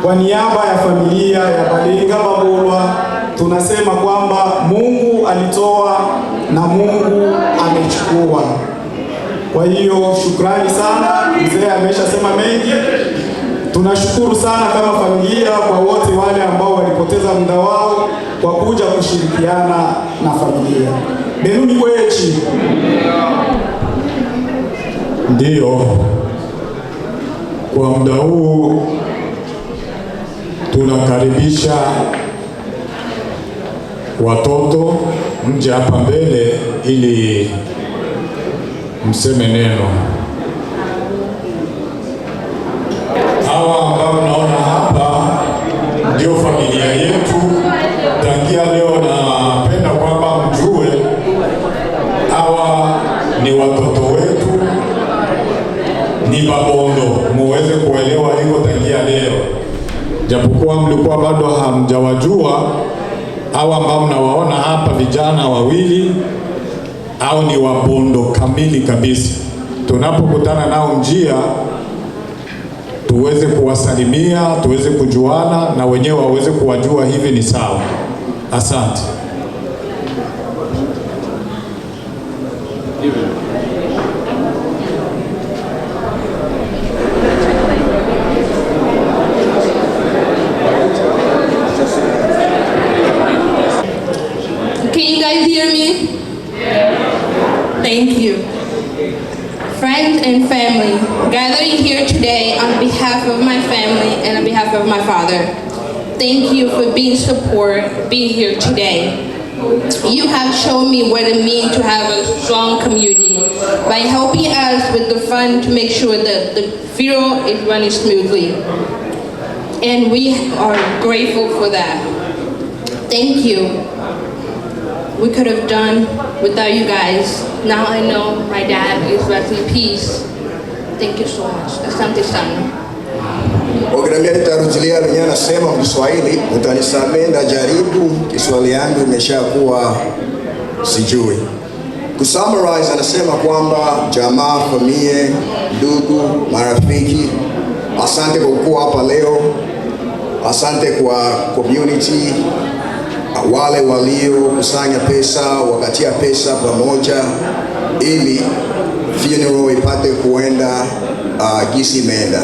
Kwa niaba ya familia ya Balinga Babulwa tunasema kwamba Mungu alitoa na Mungu amechukua. Kwa hiyo shukrani sana, mzee ameshasema mengi. Tunashukuru sana kama familia kwa wote wale ambao walipoteza muda wao kwa kuja kushirikiana na familia. Benuni kwechi. Ndiyo, kwa muda huu tunakaribisha watoto mje hapa mbele ili mseme neno. Hawa ambao naona hapa ndio familia yetu tangia leo. Napenda kwamba mjue hawa ni watoto wetu, ni Babondo, muweze kuelewa hivyo tangia leo. Japokuwa mlikuwa bado hamjawajua, hawa ambao mnawaona hapa vijana 2 au ni Wabondo kamili kabisa. Tunapokutana nao njia, tuweze kuwasalimia, tuweze kujuana na wenyewe waweze kuwajua, hivi ni sawa. Asante. Can you guys hear me? Thank you. Friends and family, gathering here today on behalf of my family and on behalf of my father, thank you for being here today. You have shown me what it means to have a strong community by helping us with the fund to make sure that the funeral is running smoothly. And we are grateful for that. Thank you. We could have done without you guys. Now I know my dad is resting in peace. Thank you so much. Asante sana. Programia nitarudilia lenye anasema Kiswahili, utanisamehe na jaribu Kiswahili yangu imeshakuwa sijui. Kusummarize, anasema kwamba jamaa, familia, ndugu, marafiki, asante kwa kuwa hapa leo. Asante kwa community, wale waliokusanya pesa, wakatia pesa pamoja ili funeral ipate kuenda gisi imeenda.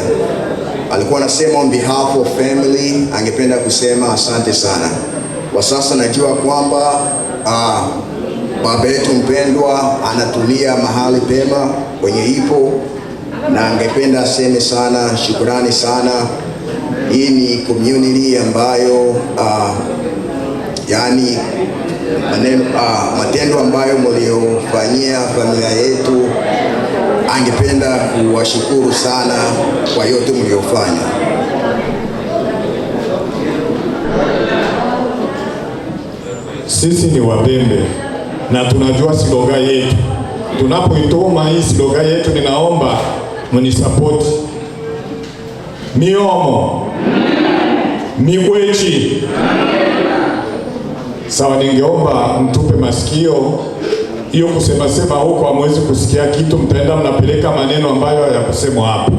Alikuwa anasema on behalf of family, angependa kusema asante sana. Kwa sasa najua kwamba baba yetu mpendwa anatulia mahali pema kwenye ipo, na angependa aseme sana shukrani sana. Hii ni community ambayo yani matendo ambayo mliofanyia familia yetu, angependa kuwashukuru sana kwa yote mliofanya. Sisi ni Wabembe na tunajua sloga yetu. Tunapoitoma hii sloga yetu, ninaomba mnisapoti. Miomo Migwechi. Sawa, ningeomba mtupe masikio. Hiyo kusema huko hamwezi kusikia kitu, mtaenda mnapeleka maneno ambayo hayakusemwa hapa.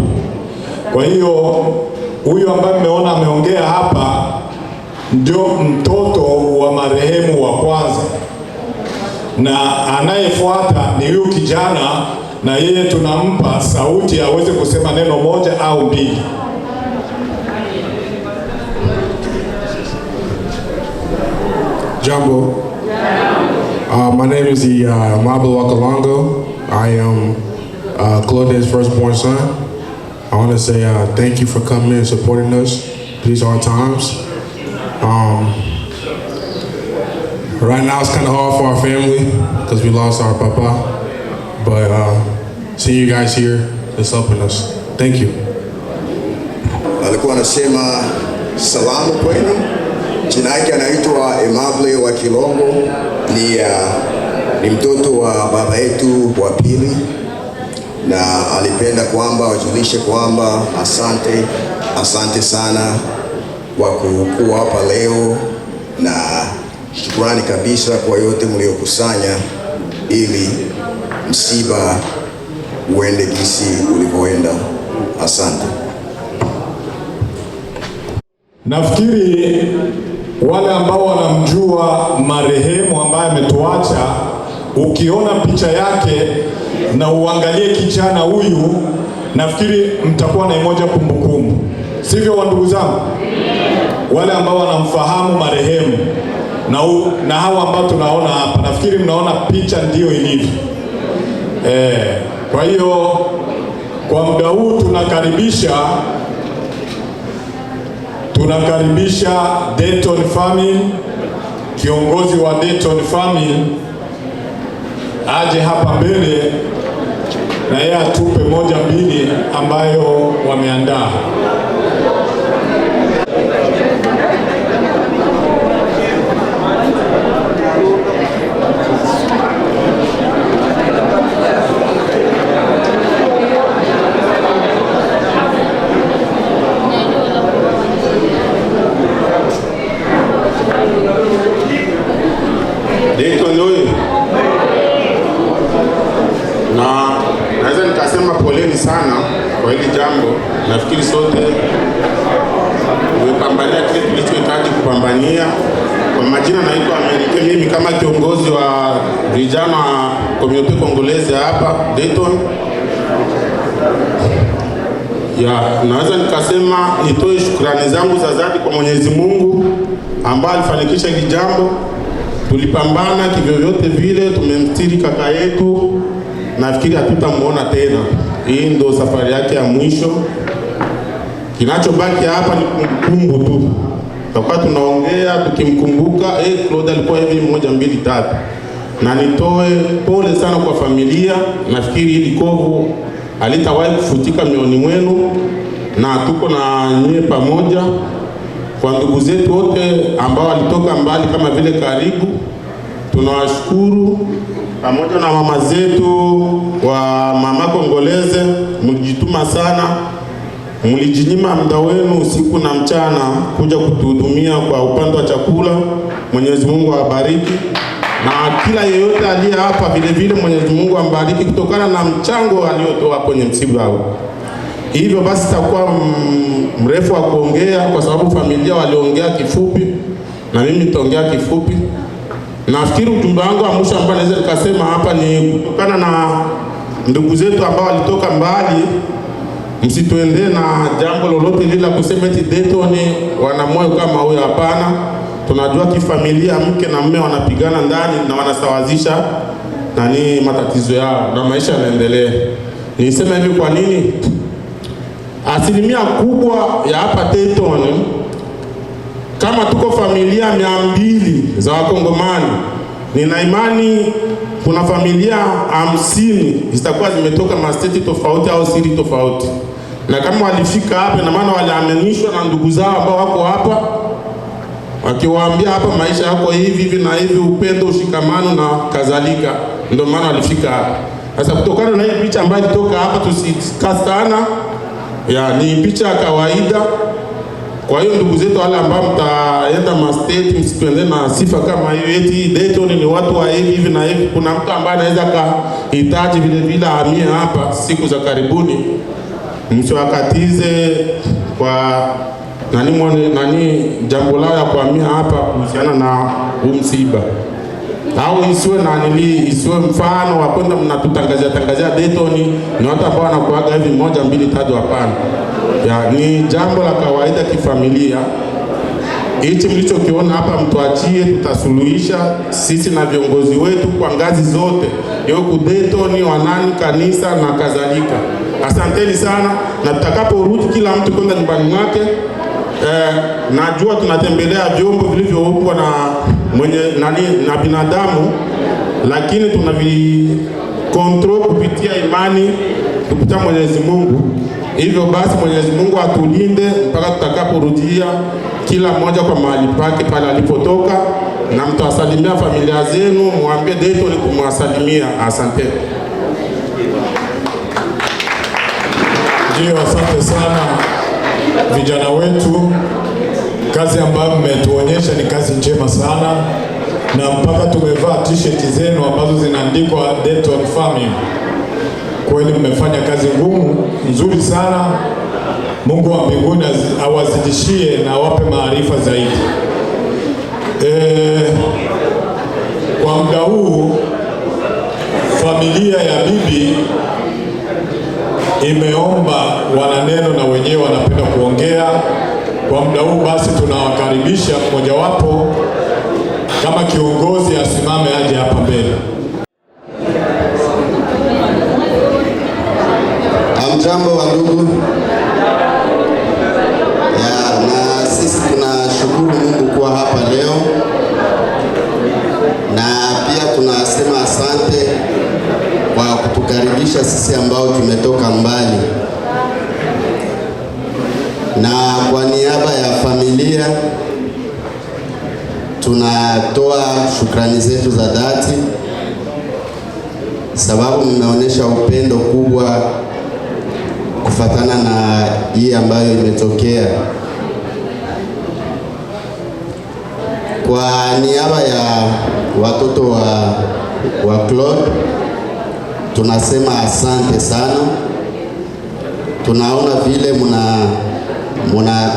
Kwa hiyo huyu ambaye mmeona ameongea hapa ndio mtoto wa marehemu wa kwanza, na anayefuata ni huyu kijana, na yeye tunampa sauti aweze kusema neno moja au mbili. Jambo. My name is Mabo Wakalongo. I am Claude's firstborn son. I want to say thank you for coming and supporting us these hard times. Right now it's kind of hard for our family because we lost our papa, but seeing you guys here is helping us. Thank you. Alikuwa anasema salamu kwenu. Jina yake anaitwa Emable wa Kilongo, ni mtoto wa baba yetu wa pili, na alipenda kwamba wajulishe kwamba asante sana kwa kuwa hapa leo, na shukrani kabisa kwa yote mliokusanya ili msiba uende gisi ulivyoenda. Asante. Nafikiri wale ambao wanamjua marehemu ambaye ametuacha, ukiona picha yake na uangalie kijana huyu, nafikiri mtakuwa na imoja kumbukumbu. Sivyo wandugu zangu? Wale ambao wanamfahamu marehemu na hawa ambao tunaona hapa, nafikiri mnaona picha ndio ilivyo. Kwa hiyo kwa muda huu tunakaribisha Dayton Family, kiongozi wa Dayton Family aje hapa mbele na yeye atupe moja mbili ambayo wameandaa. Dayton oye. Na naweza nikasema poleni sana kwa hili jambo. Nafikiri sote tumepambania kile tulichohitaji kupambania. Kwa majina naitwa Amerike, mimi kama kiongozi wa vijana community Kongolezi hapa Dayton. Naweza nikasema nitoe shukrani zangu za dhati kwa Mwenyezi Mungu ambaye alifanikisha hili jambo. Tulipambana kivyovyote vile, tumemstiri kaka yetu, nafikiri hatutamuona tena. Hii ndo safari yake ya mwisho. Kinachobaki hapa ni kumbukumbu tu. Tutakuwa tunaongea tukimkumbuka, Claude alikuwa hivi 1 2 3. Na nitoe pole sana kwa familia. Nafikiri hili kovu halitawahi kufutika mioni mwenu, na tuko na nyie pamoja. Kwa ndugu zetu wote ambao walitoka mbali kama vile karibu, tunawashukuru, pamoja na mama zetu wa mama Kongoleze. Mlijituma sana, mlijinyima muda wenu usiku na mchana kuja kutuhudumia kwa upande wa chakula. Mwenyezi Mungu awabariki. na kila yeyote aliye hapa vile vile Mwenyezi Mungu ambariki kutokana na mchango aliotoa kwenye msiba huu. Hivyo basi sitakuwa mrefu wa kuongea kwa sababu familia waliongea kifupi na mimi nitaongea kifupi. Nafikiri ujumbe wangu wa mwisho ambao naweza nikasema hapa ni kutokana na ndugu zetu ambao walitoka mbali, msituendee na jambo lolote lile la kusema eti Dayton wana moyo kama huyo. Hapana, tunajua kifamilia mke na mume wanapigana ndani na wanasawazisha matatizo yao na maisha yanaendelea. Nisema hivi kwa nini? Asilimia kubwa ya hapa Dayton, kama tuko familia 200 za Wakongomani, nina imani kuna familia 50 zitakuwa zimetoka masteti tofauti au siri tofauti. Na kama walifika hapa, na maana waliaminishwa na ndugu zao ambao wako hapa, wakiwaambia hapa maisha yako hivi na hivi, upendo, ushikamano na kadhalika, ndio maana walifika hapa. Sasa kutokana na hii picha ambayo ilitoka hapa, tusikasana, ni picha ya kawaida. Kwa hiyo ndugu zetu wale ambao mtaenda masteti, msipende na sifa kama hiyo eti Dayton ni watu wa hivi na hivi. Kuna mtu ambaye anaweza kahitaji vile vile ahamie hapa siku za karibuni. Msiwakatize kwa jambo lao ya kuhamia hapa kuhusiana na msiba. Au isiwe mfano wa kwenda mnatutangazia Dayton ni watu ambao wanakuaga hivi 1 2 3. Hapana. Ni jambo la kawaida kifamilia. Hichi mlichokiona hapa mtuachie, tutasuluhisha sisi na viongozi wetu kwa ngazi zote. Yuko Dayton, wanani, kanisa na kadhalika. Asanteni sana, na tutakaporudi kila mtu kwenda nyumbani mwake. Najua tunatembelea vyombo vilivyoumbwa na binadamu, lakini tunavikontrol kupitia imani, kupitia Mwenyezi Mungu. Hivyo basi Mwenyezi Mungu atulinde mpaka tutakaporudia kila mmoja kwa mahali pake pale alipotoka, na mtawasalimia familia zenu, muambie Dayton kumwasalimia. Asante. Ndio, asante sana vijana wetu. Kazi ambayo mmetuonyesha ni kazi njema sana, na mpaka tumevaa t-shirt zenu ambazo zinaandikwa Dayton Family. Kweli mmefanya kazi ngumu nzuri sana. Mungu wa mbinguni awazidishie na awape maarifa zaidi. Kwa muda huu familia ya bibi imeomba wananeno na wenyewe wanapenda kuongea. Kwa muda huu basi tunawakaribisha mmojawapo kama kiongozi asimame aje hapa mbele. Jambo wa ndugu na sisi tunashukuru Mungu kuwa hapa leo, na pia tunasema asante kwa kutukaribisha sisi ambao tumetoka mbali. Na kwa niaba ya familia tunatoa shukrani zetu za dhati, sababu mmeonyesha upendo kubwa kufatana na hii ambayo imetokea. Kwa niaba ya watoto wa Claude tunasema asante sana. Tunaona vile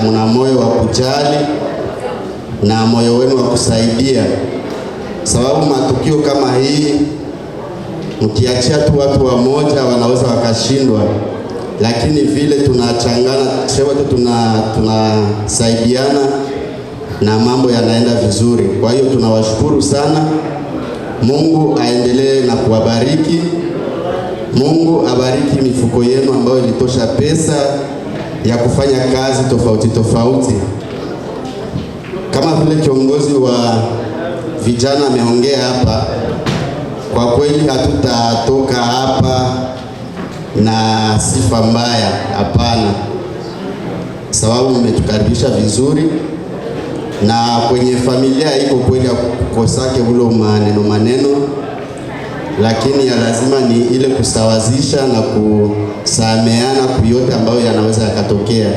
muna moyo wa kujali na moyo wenu wa kusaidia, sababu matukio kama hii mkiachia tu watu wamoja wanaweza wakashindwa, lakini vile tunachangana wote, tunasaidiana na mambo yanaenda vizuri. Kwa hiyo tunawashukuru sana. Mungu aendelee na kuwabariki. Mungu abariki mifuko yenu ambayo ilitosha pesa ya kufanya kazi tofauti tofauti. Kama vile kiongozi wa vijana ameongea hapa, kwa kweli hatutatoka hapa na sifa mbaya, hapana, sababu mmetukaribisha vizuri, na kwenye familia iko kweli kukosake ulo maneno, lakini ya lazima ni ile kusawazisha na kusameana kuyote ambayo yanaweza yakatokea.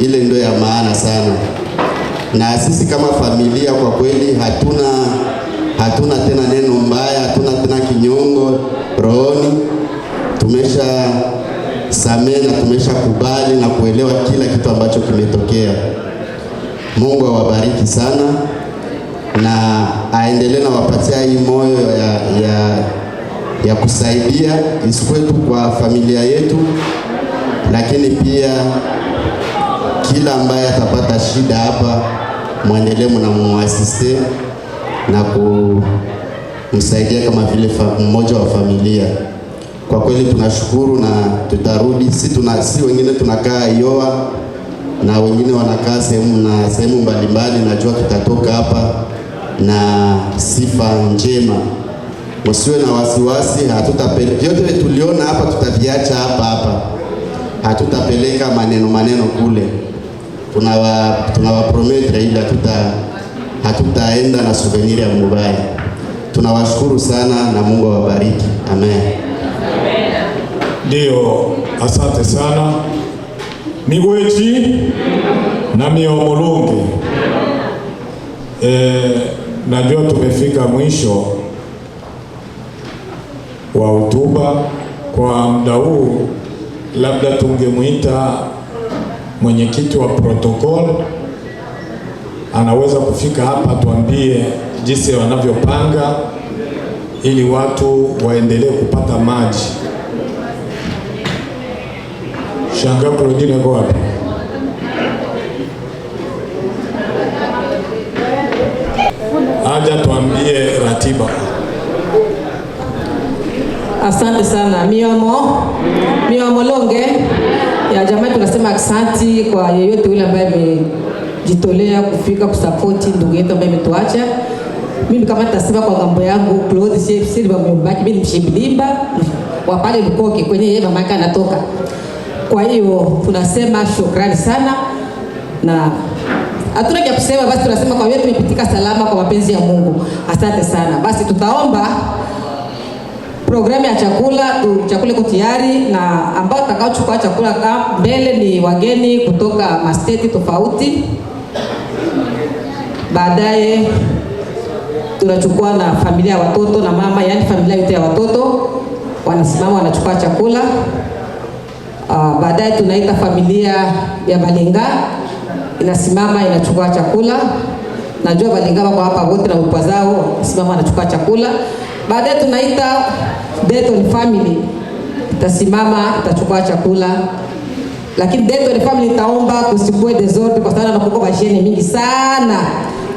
Ile ndio ya hatuna tena neno mbaya, hatuna tena kinyongo rohoni. Tumesha samehe na tumesha kubali na kuelewa kila kitu ambacho kimetokea. Mungu awabariki sana na aendelee na wapatia hii moyo ya kusaidia, isikuwe tu kwa familia yetu, lakini pia kila ambaye atapata shida hapa muendelee na muasiste na kumsaidia kama vile mmoja wa familia. Kwa kweli tunashukuru na tutarudi. Si wengine tunakaa Iowa na wengine wanakaa sehemu mbalimbali. Najua tutatoka hapa na sifa njema. Msiwe na wasiwasi, hatutapeleka vyote tuliona hapa, tutaviacha hapa. Hatutapeleka maneno kule. Tunawaprometre ili hatutaenda na souvenir ya mubaya. Tunawashukuru sana na Mungu awabariki. Amen. Ndio, asante sana. Migweji na miomolungi. Najua tumefika mwisho wa hotuba. Kwa muda huu labda tungemuita mwenyekiti wa protocol, anaweza kufika hapa tuambie jinsi wanavyopanga ili watu waendelee kupata maji. Shanga Claudine kwa wapi? Aja tuambie ratiba. Asante sana. Miomolonge ya jamaa, tunasema asante kwa yeyote yule ambaye amejitolea kufika kusapoti ndugu yetu ambaye ametuacha. Mimi kama nitasema kwa ngambo yangu, Claude Silva Myombaki, mimi ni Mshibilimba wa pale Lukoke kwenye yeye mama yake anatoka. Kwa hiyo tunasema shukrani sana na hatuna kia kusema, basi tunasema kwa yote tumepitika salama kwa mapenzi ya Mungu. Asante sana. Basi tutaomba programu ya chakula iko tayari, na ambao tutakaochukua chakula mbele ni wageni kutoka masteti tofauti. Baadaye tunachukua na familia ya watoto na mama, yani familia yote ya watoto wanasimama wanachukua chakula. Baadaye tunaita familia ya Balinga inasimama inachukua chakula. Najua Balinga wako hapa wote na upwa zao, simama wanachukua chakula. Baadaye tunaita Dayton family itasimama itachukua chakula. Lakini Dayton family itaomba kusikue desordre kwa sababu nakuko basheni mingi sana.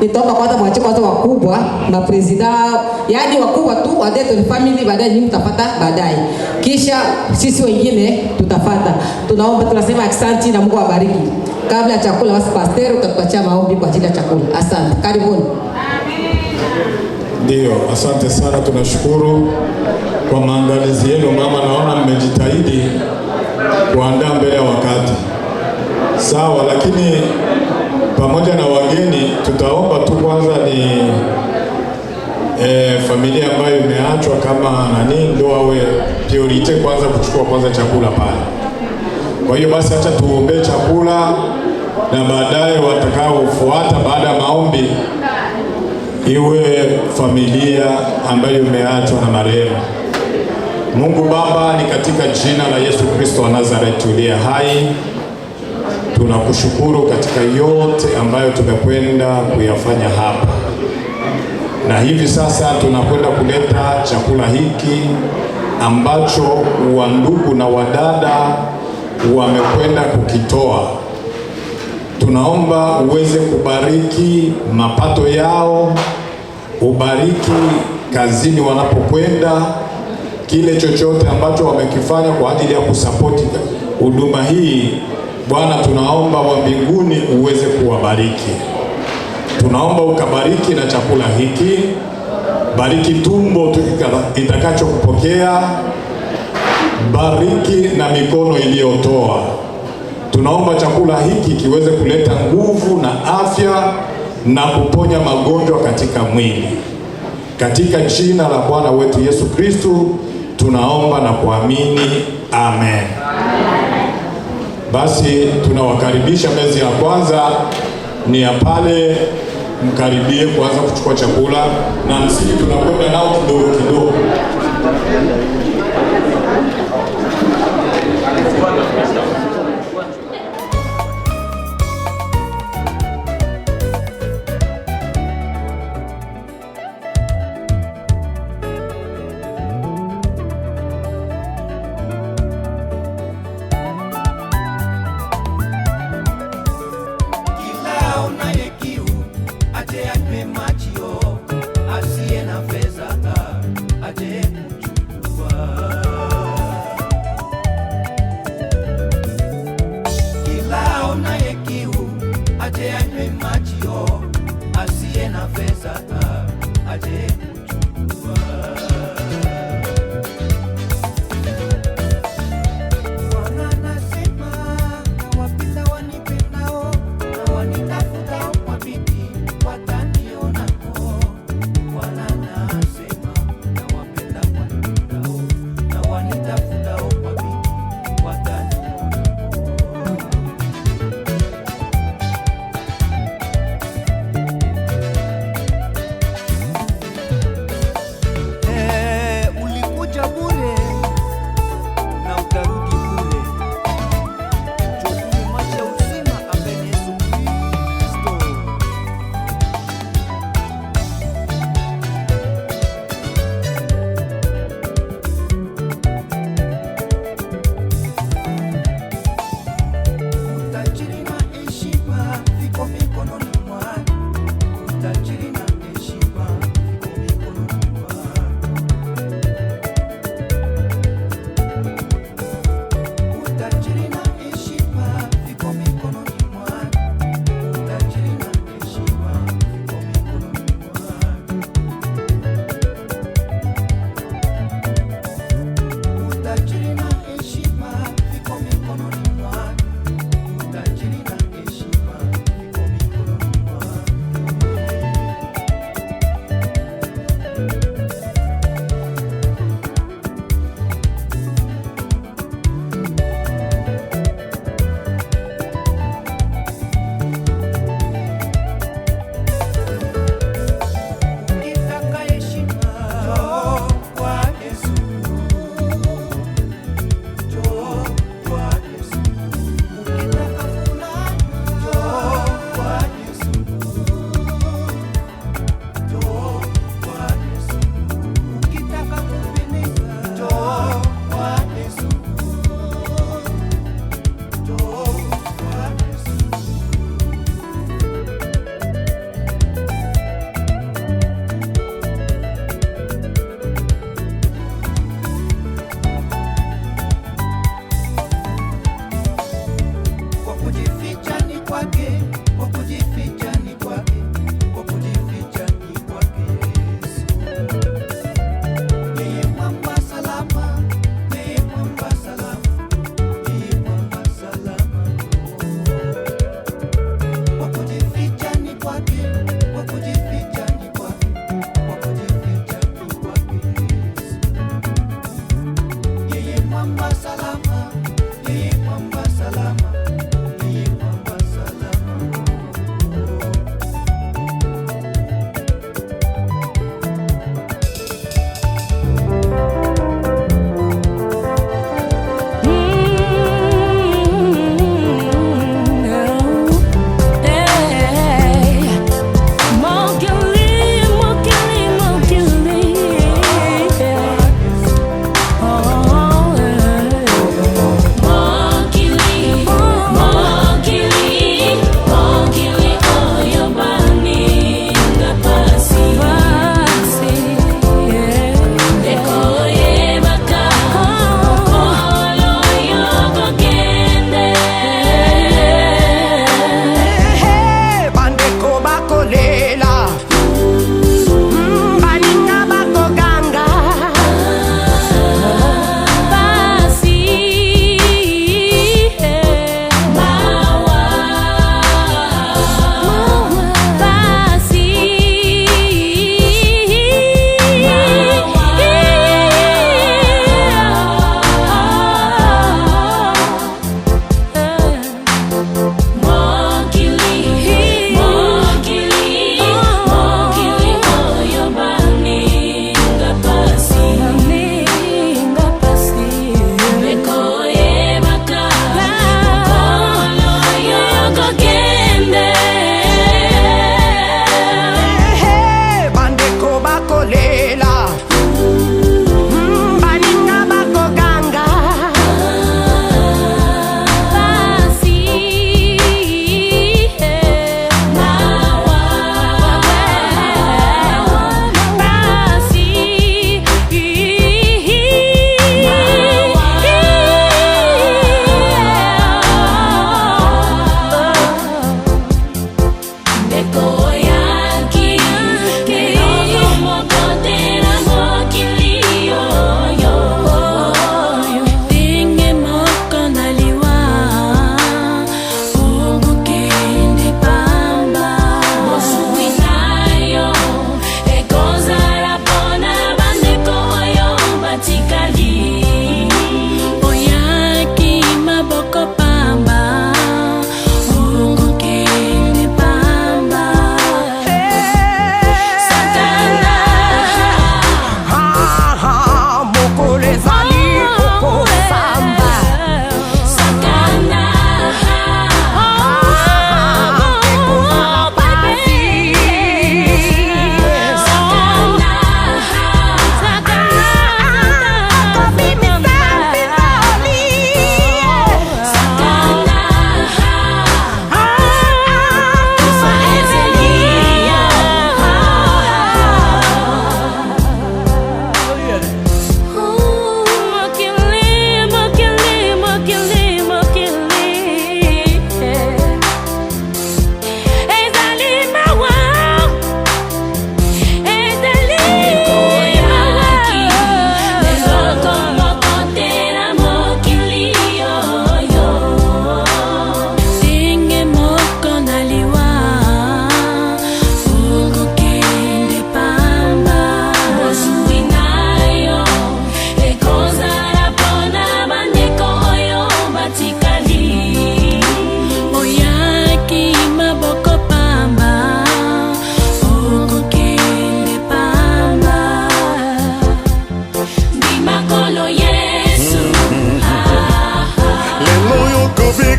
Nitaomba kwanza mwache kwanza wakubwa na president, yaani wakubwa tu wa Dayton family, baadaye nyinyi mtapata baadaye. Kisha sisi wengine tutapata. Tunaomba, tunasema asante na Mungu awabariki. Kabla ya chakula basi pastor utatuachia maombi kwa ajili ya chakula. Asante. Karibuni. Ndio, asante sana, tunashukuru kwa maandalizi yenu mama. Naona mmejitahidi kuandaa mbele ya wakati. Sawa, lakini pamoja na wageni tutaomba tu kwanza ni familia ambayo imeachwa kama ndio wawe priority kwanza kuchukua kwanza chakula pale. Kwa hiyo basi acha tuombee chakula na baadaye watakaofuata baada ya maombi iwe familia ambayo imeachwa na marehemu. Mungu Baba, ni katika jina la Yesu Kristo wa Nazareti uliye hai, tunakushukuru katika yote ambayo tumekwenda kuyafanya hapa, na hivi sasa tunakwenda kuleta chakula hiki ambacho wandugu na wadada wamekwenda kukitoa. Tunaomba uweze kubariki mapato yao, ubariki kazini wanapokwenda, kile chochote ambacho wamekifanya kwa ajili ya kusapoti huduma hii. Bwana, tunaomba wa mbinguni uweze kuwabariki. Tunaomba ukabariki na chakula hiki, bariki tumbo itakacho kupokea, bariki na mikono iliyotoa. Tunaomba chakula hiki kiweze kuleta nguvu na afya na kuponya magonjwa katika mwili. Katika jina la Bwana wetu Yesu Kristo tunaomba na kuamini. Amen. Basi tunawakaribisha. Mezi ya kwanza ni ya pale mkaribie kuanza kuchukua chakula, na msiki tunakwenda nao kidogo kidogo. Asiye na fedha aje kuchukua.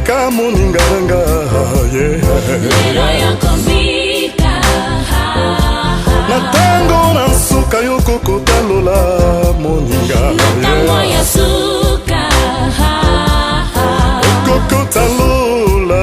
Fika muninganga Natango na suka yoko kotalola moninga Kokotalola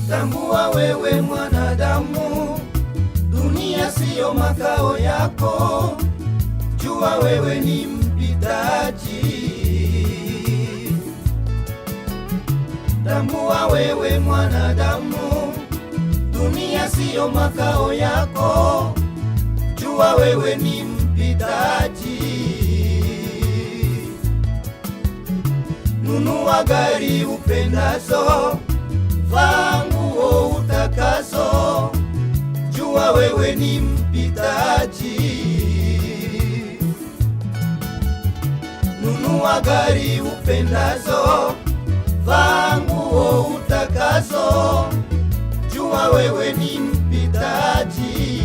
Tambua wewe mwanadamu, dunia siyo makao yako. Jua wewe ni mpitaji. Tambua wewe mwanadamu, dunia siyo makao yako. Jua wewe ni mpitaji. Nunua gari upendazo, vaa nguo utakazo, jua wewe ni mpitaji. Nunua gari upendazo, vaa nguo utakazo, jua wewe ni mpitaji.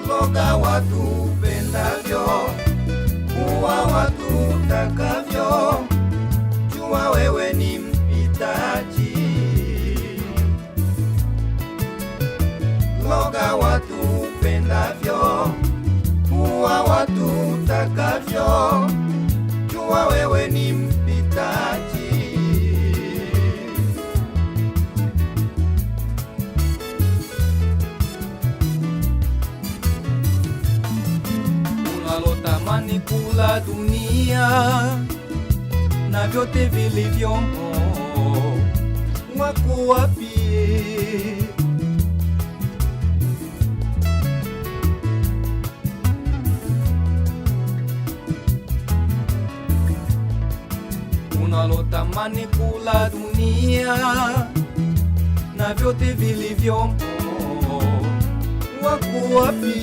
Loga watu upendavyo, uwa watu utakavyo, jua wewe ni mpitaji. Loga watu upendavyo, uwa watu utakavyo, jua wewe ni mpitaji. Unalotamani kula dunia na vyote vilivyomo, wako wapi? Unalotamani kula dunia na vyote vilivyomo, wako wapi?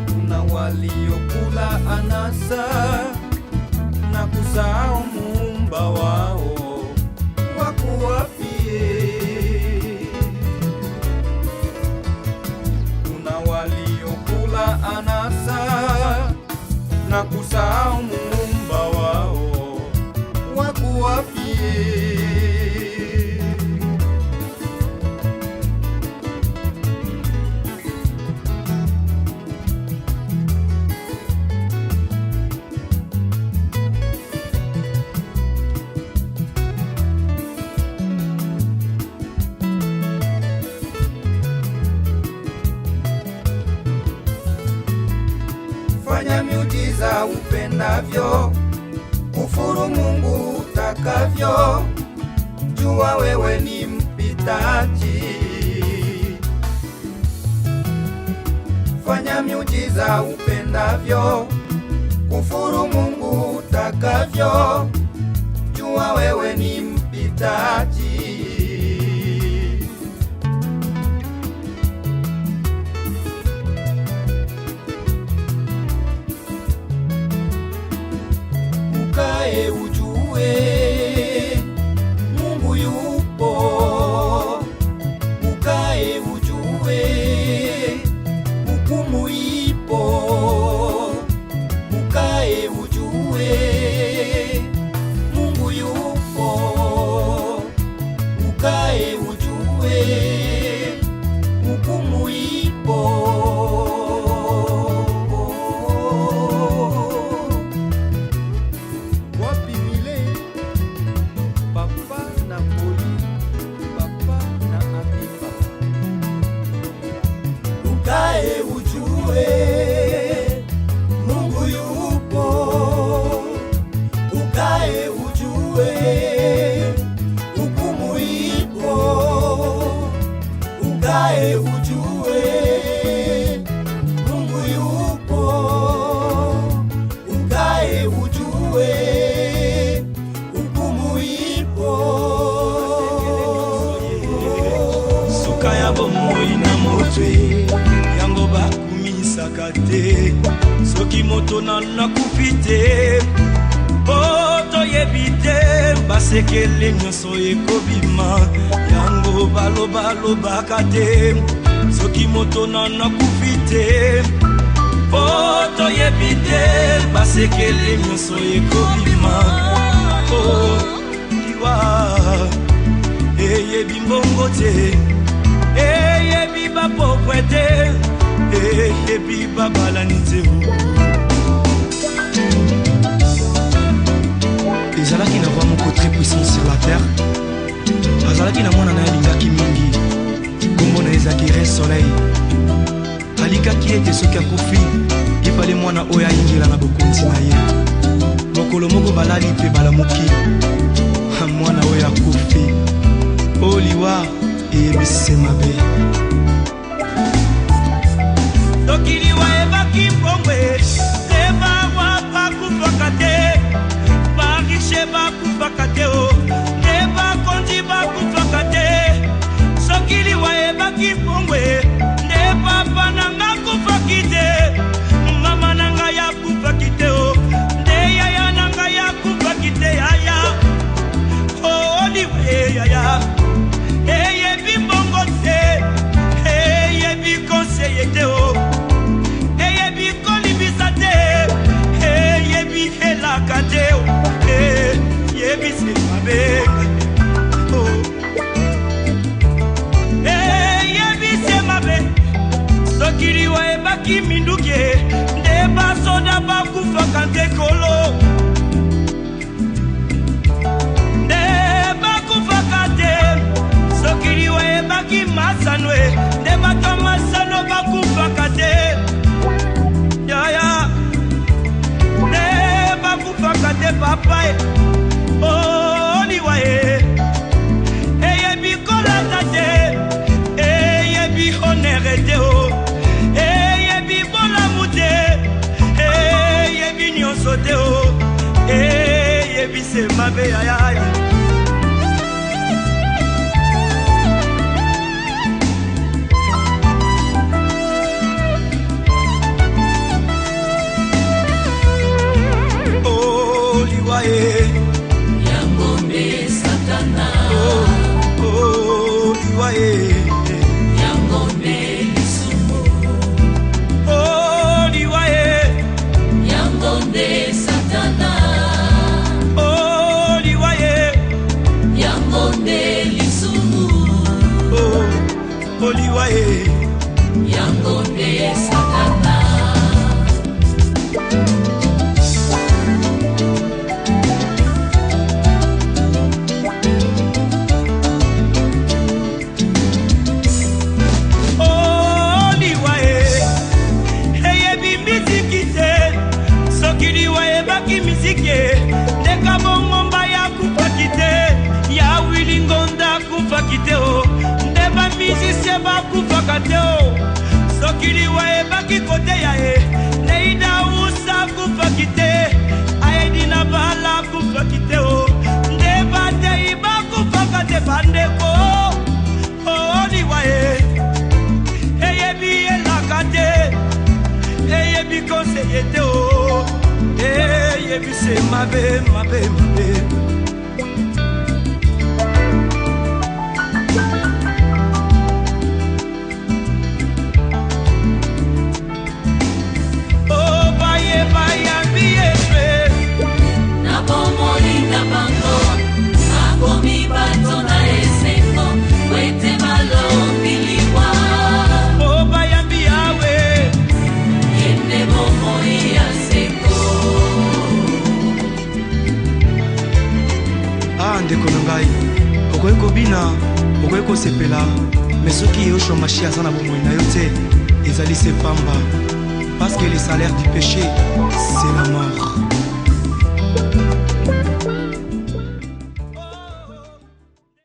Kuna waliokula anasa na kusahau Muumba wao, wako wapi? Kuna waliokula anasa na kusahau Muumba wao, wako wapi? Fanya miujiza upendavyo, kufuru Mungu utakavyo, jua wewe ni mpitaji. kufanya miujiza upendavyo, kufuru Mungu utakavyo, jua wewe ni mpitaji. Ukae ujue Mungu yupo, ukae ujue hukumu ipo, ukae ujue Mungu yupo, ukae ujue hukumu ipo. Ukae ujue Mungu yupo, ukae ujue hukumu ipo, ukae ujue Mungu yupo, ukae ujue hukumu ipo. Suka ya bomoi na motwe yango bakumisaka te, soki moto nana kufi te po toyebi te, basekele nyonso ekobima yango balobalobaka te, soki moto nana kufi te po toyebi te, basekele nyonso ekobima. Oh, liwa eyebi mbongo te, eyebi bapokwe te, eyebi babalani te. Ezalaki na roi moko très puissant sur la terre, azalaki na mwana na ye alingaki mingi, kombo na ezalaki Rei Soleil. Alikaki ete soki akufi ifale mwana oyo ayingela na bokonzi na ye. Mokolo moko balali mpe balamuki mwana oyo akufi. O liwa eyebisi mabe, soki liwa ebaki mbongwe te, bawa bakufaka te, barishe bakufaka te, te bakonzi bakufaka te. Soki liwa ebaki mbongwe te, papa nanga kufaki te, mama nanga ya kufaki te, te yaya nanga ya kufaki te, yaya. Oh liwa yaya, eyebi mbongo te, eyebi konseye te, eyebi kolibisa te, eyebi helaka te, eyebi se mabe, eyebi se mabe. Soki liwa ebaki minduki nde basoda bakufaka nte kolo, nde bakufaka te. Soki liwa ebaki masanwe nde bato masano bakufaka te, yaya nde bakufaka te papa. Oh liwa eyebi kolata te, eyebi honere te, eyebi bolamu te, eyebi nyonso te, eyebi se mabe yaya. Yangombe Satana, oh liwaye, Yangombe Lisumu, oh liwaye, Yangombe Satana, oh liwaye, Yangombe Lisumu, oh liwaye, Yangombe Satana. Ndeka bongomba ya kupaki te, ya wili ngonda kupaki te, ndeba musicien bakufaka te, soki liwa ebaki kote ya e neida usa kufaki te aedi na bala kufaki te o nde bate iba kufaka te bandeko oliwa e eyebi elaka te eyebi konseye te o eyebi se mabe mabe mabe. ndeko na ngai okoki kobina okoki kosepela me soki yoshomashia aza na bomoi na yo te ezali se pamba parce que le salaire du péché c'est la mort.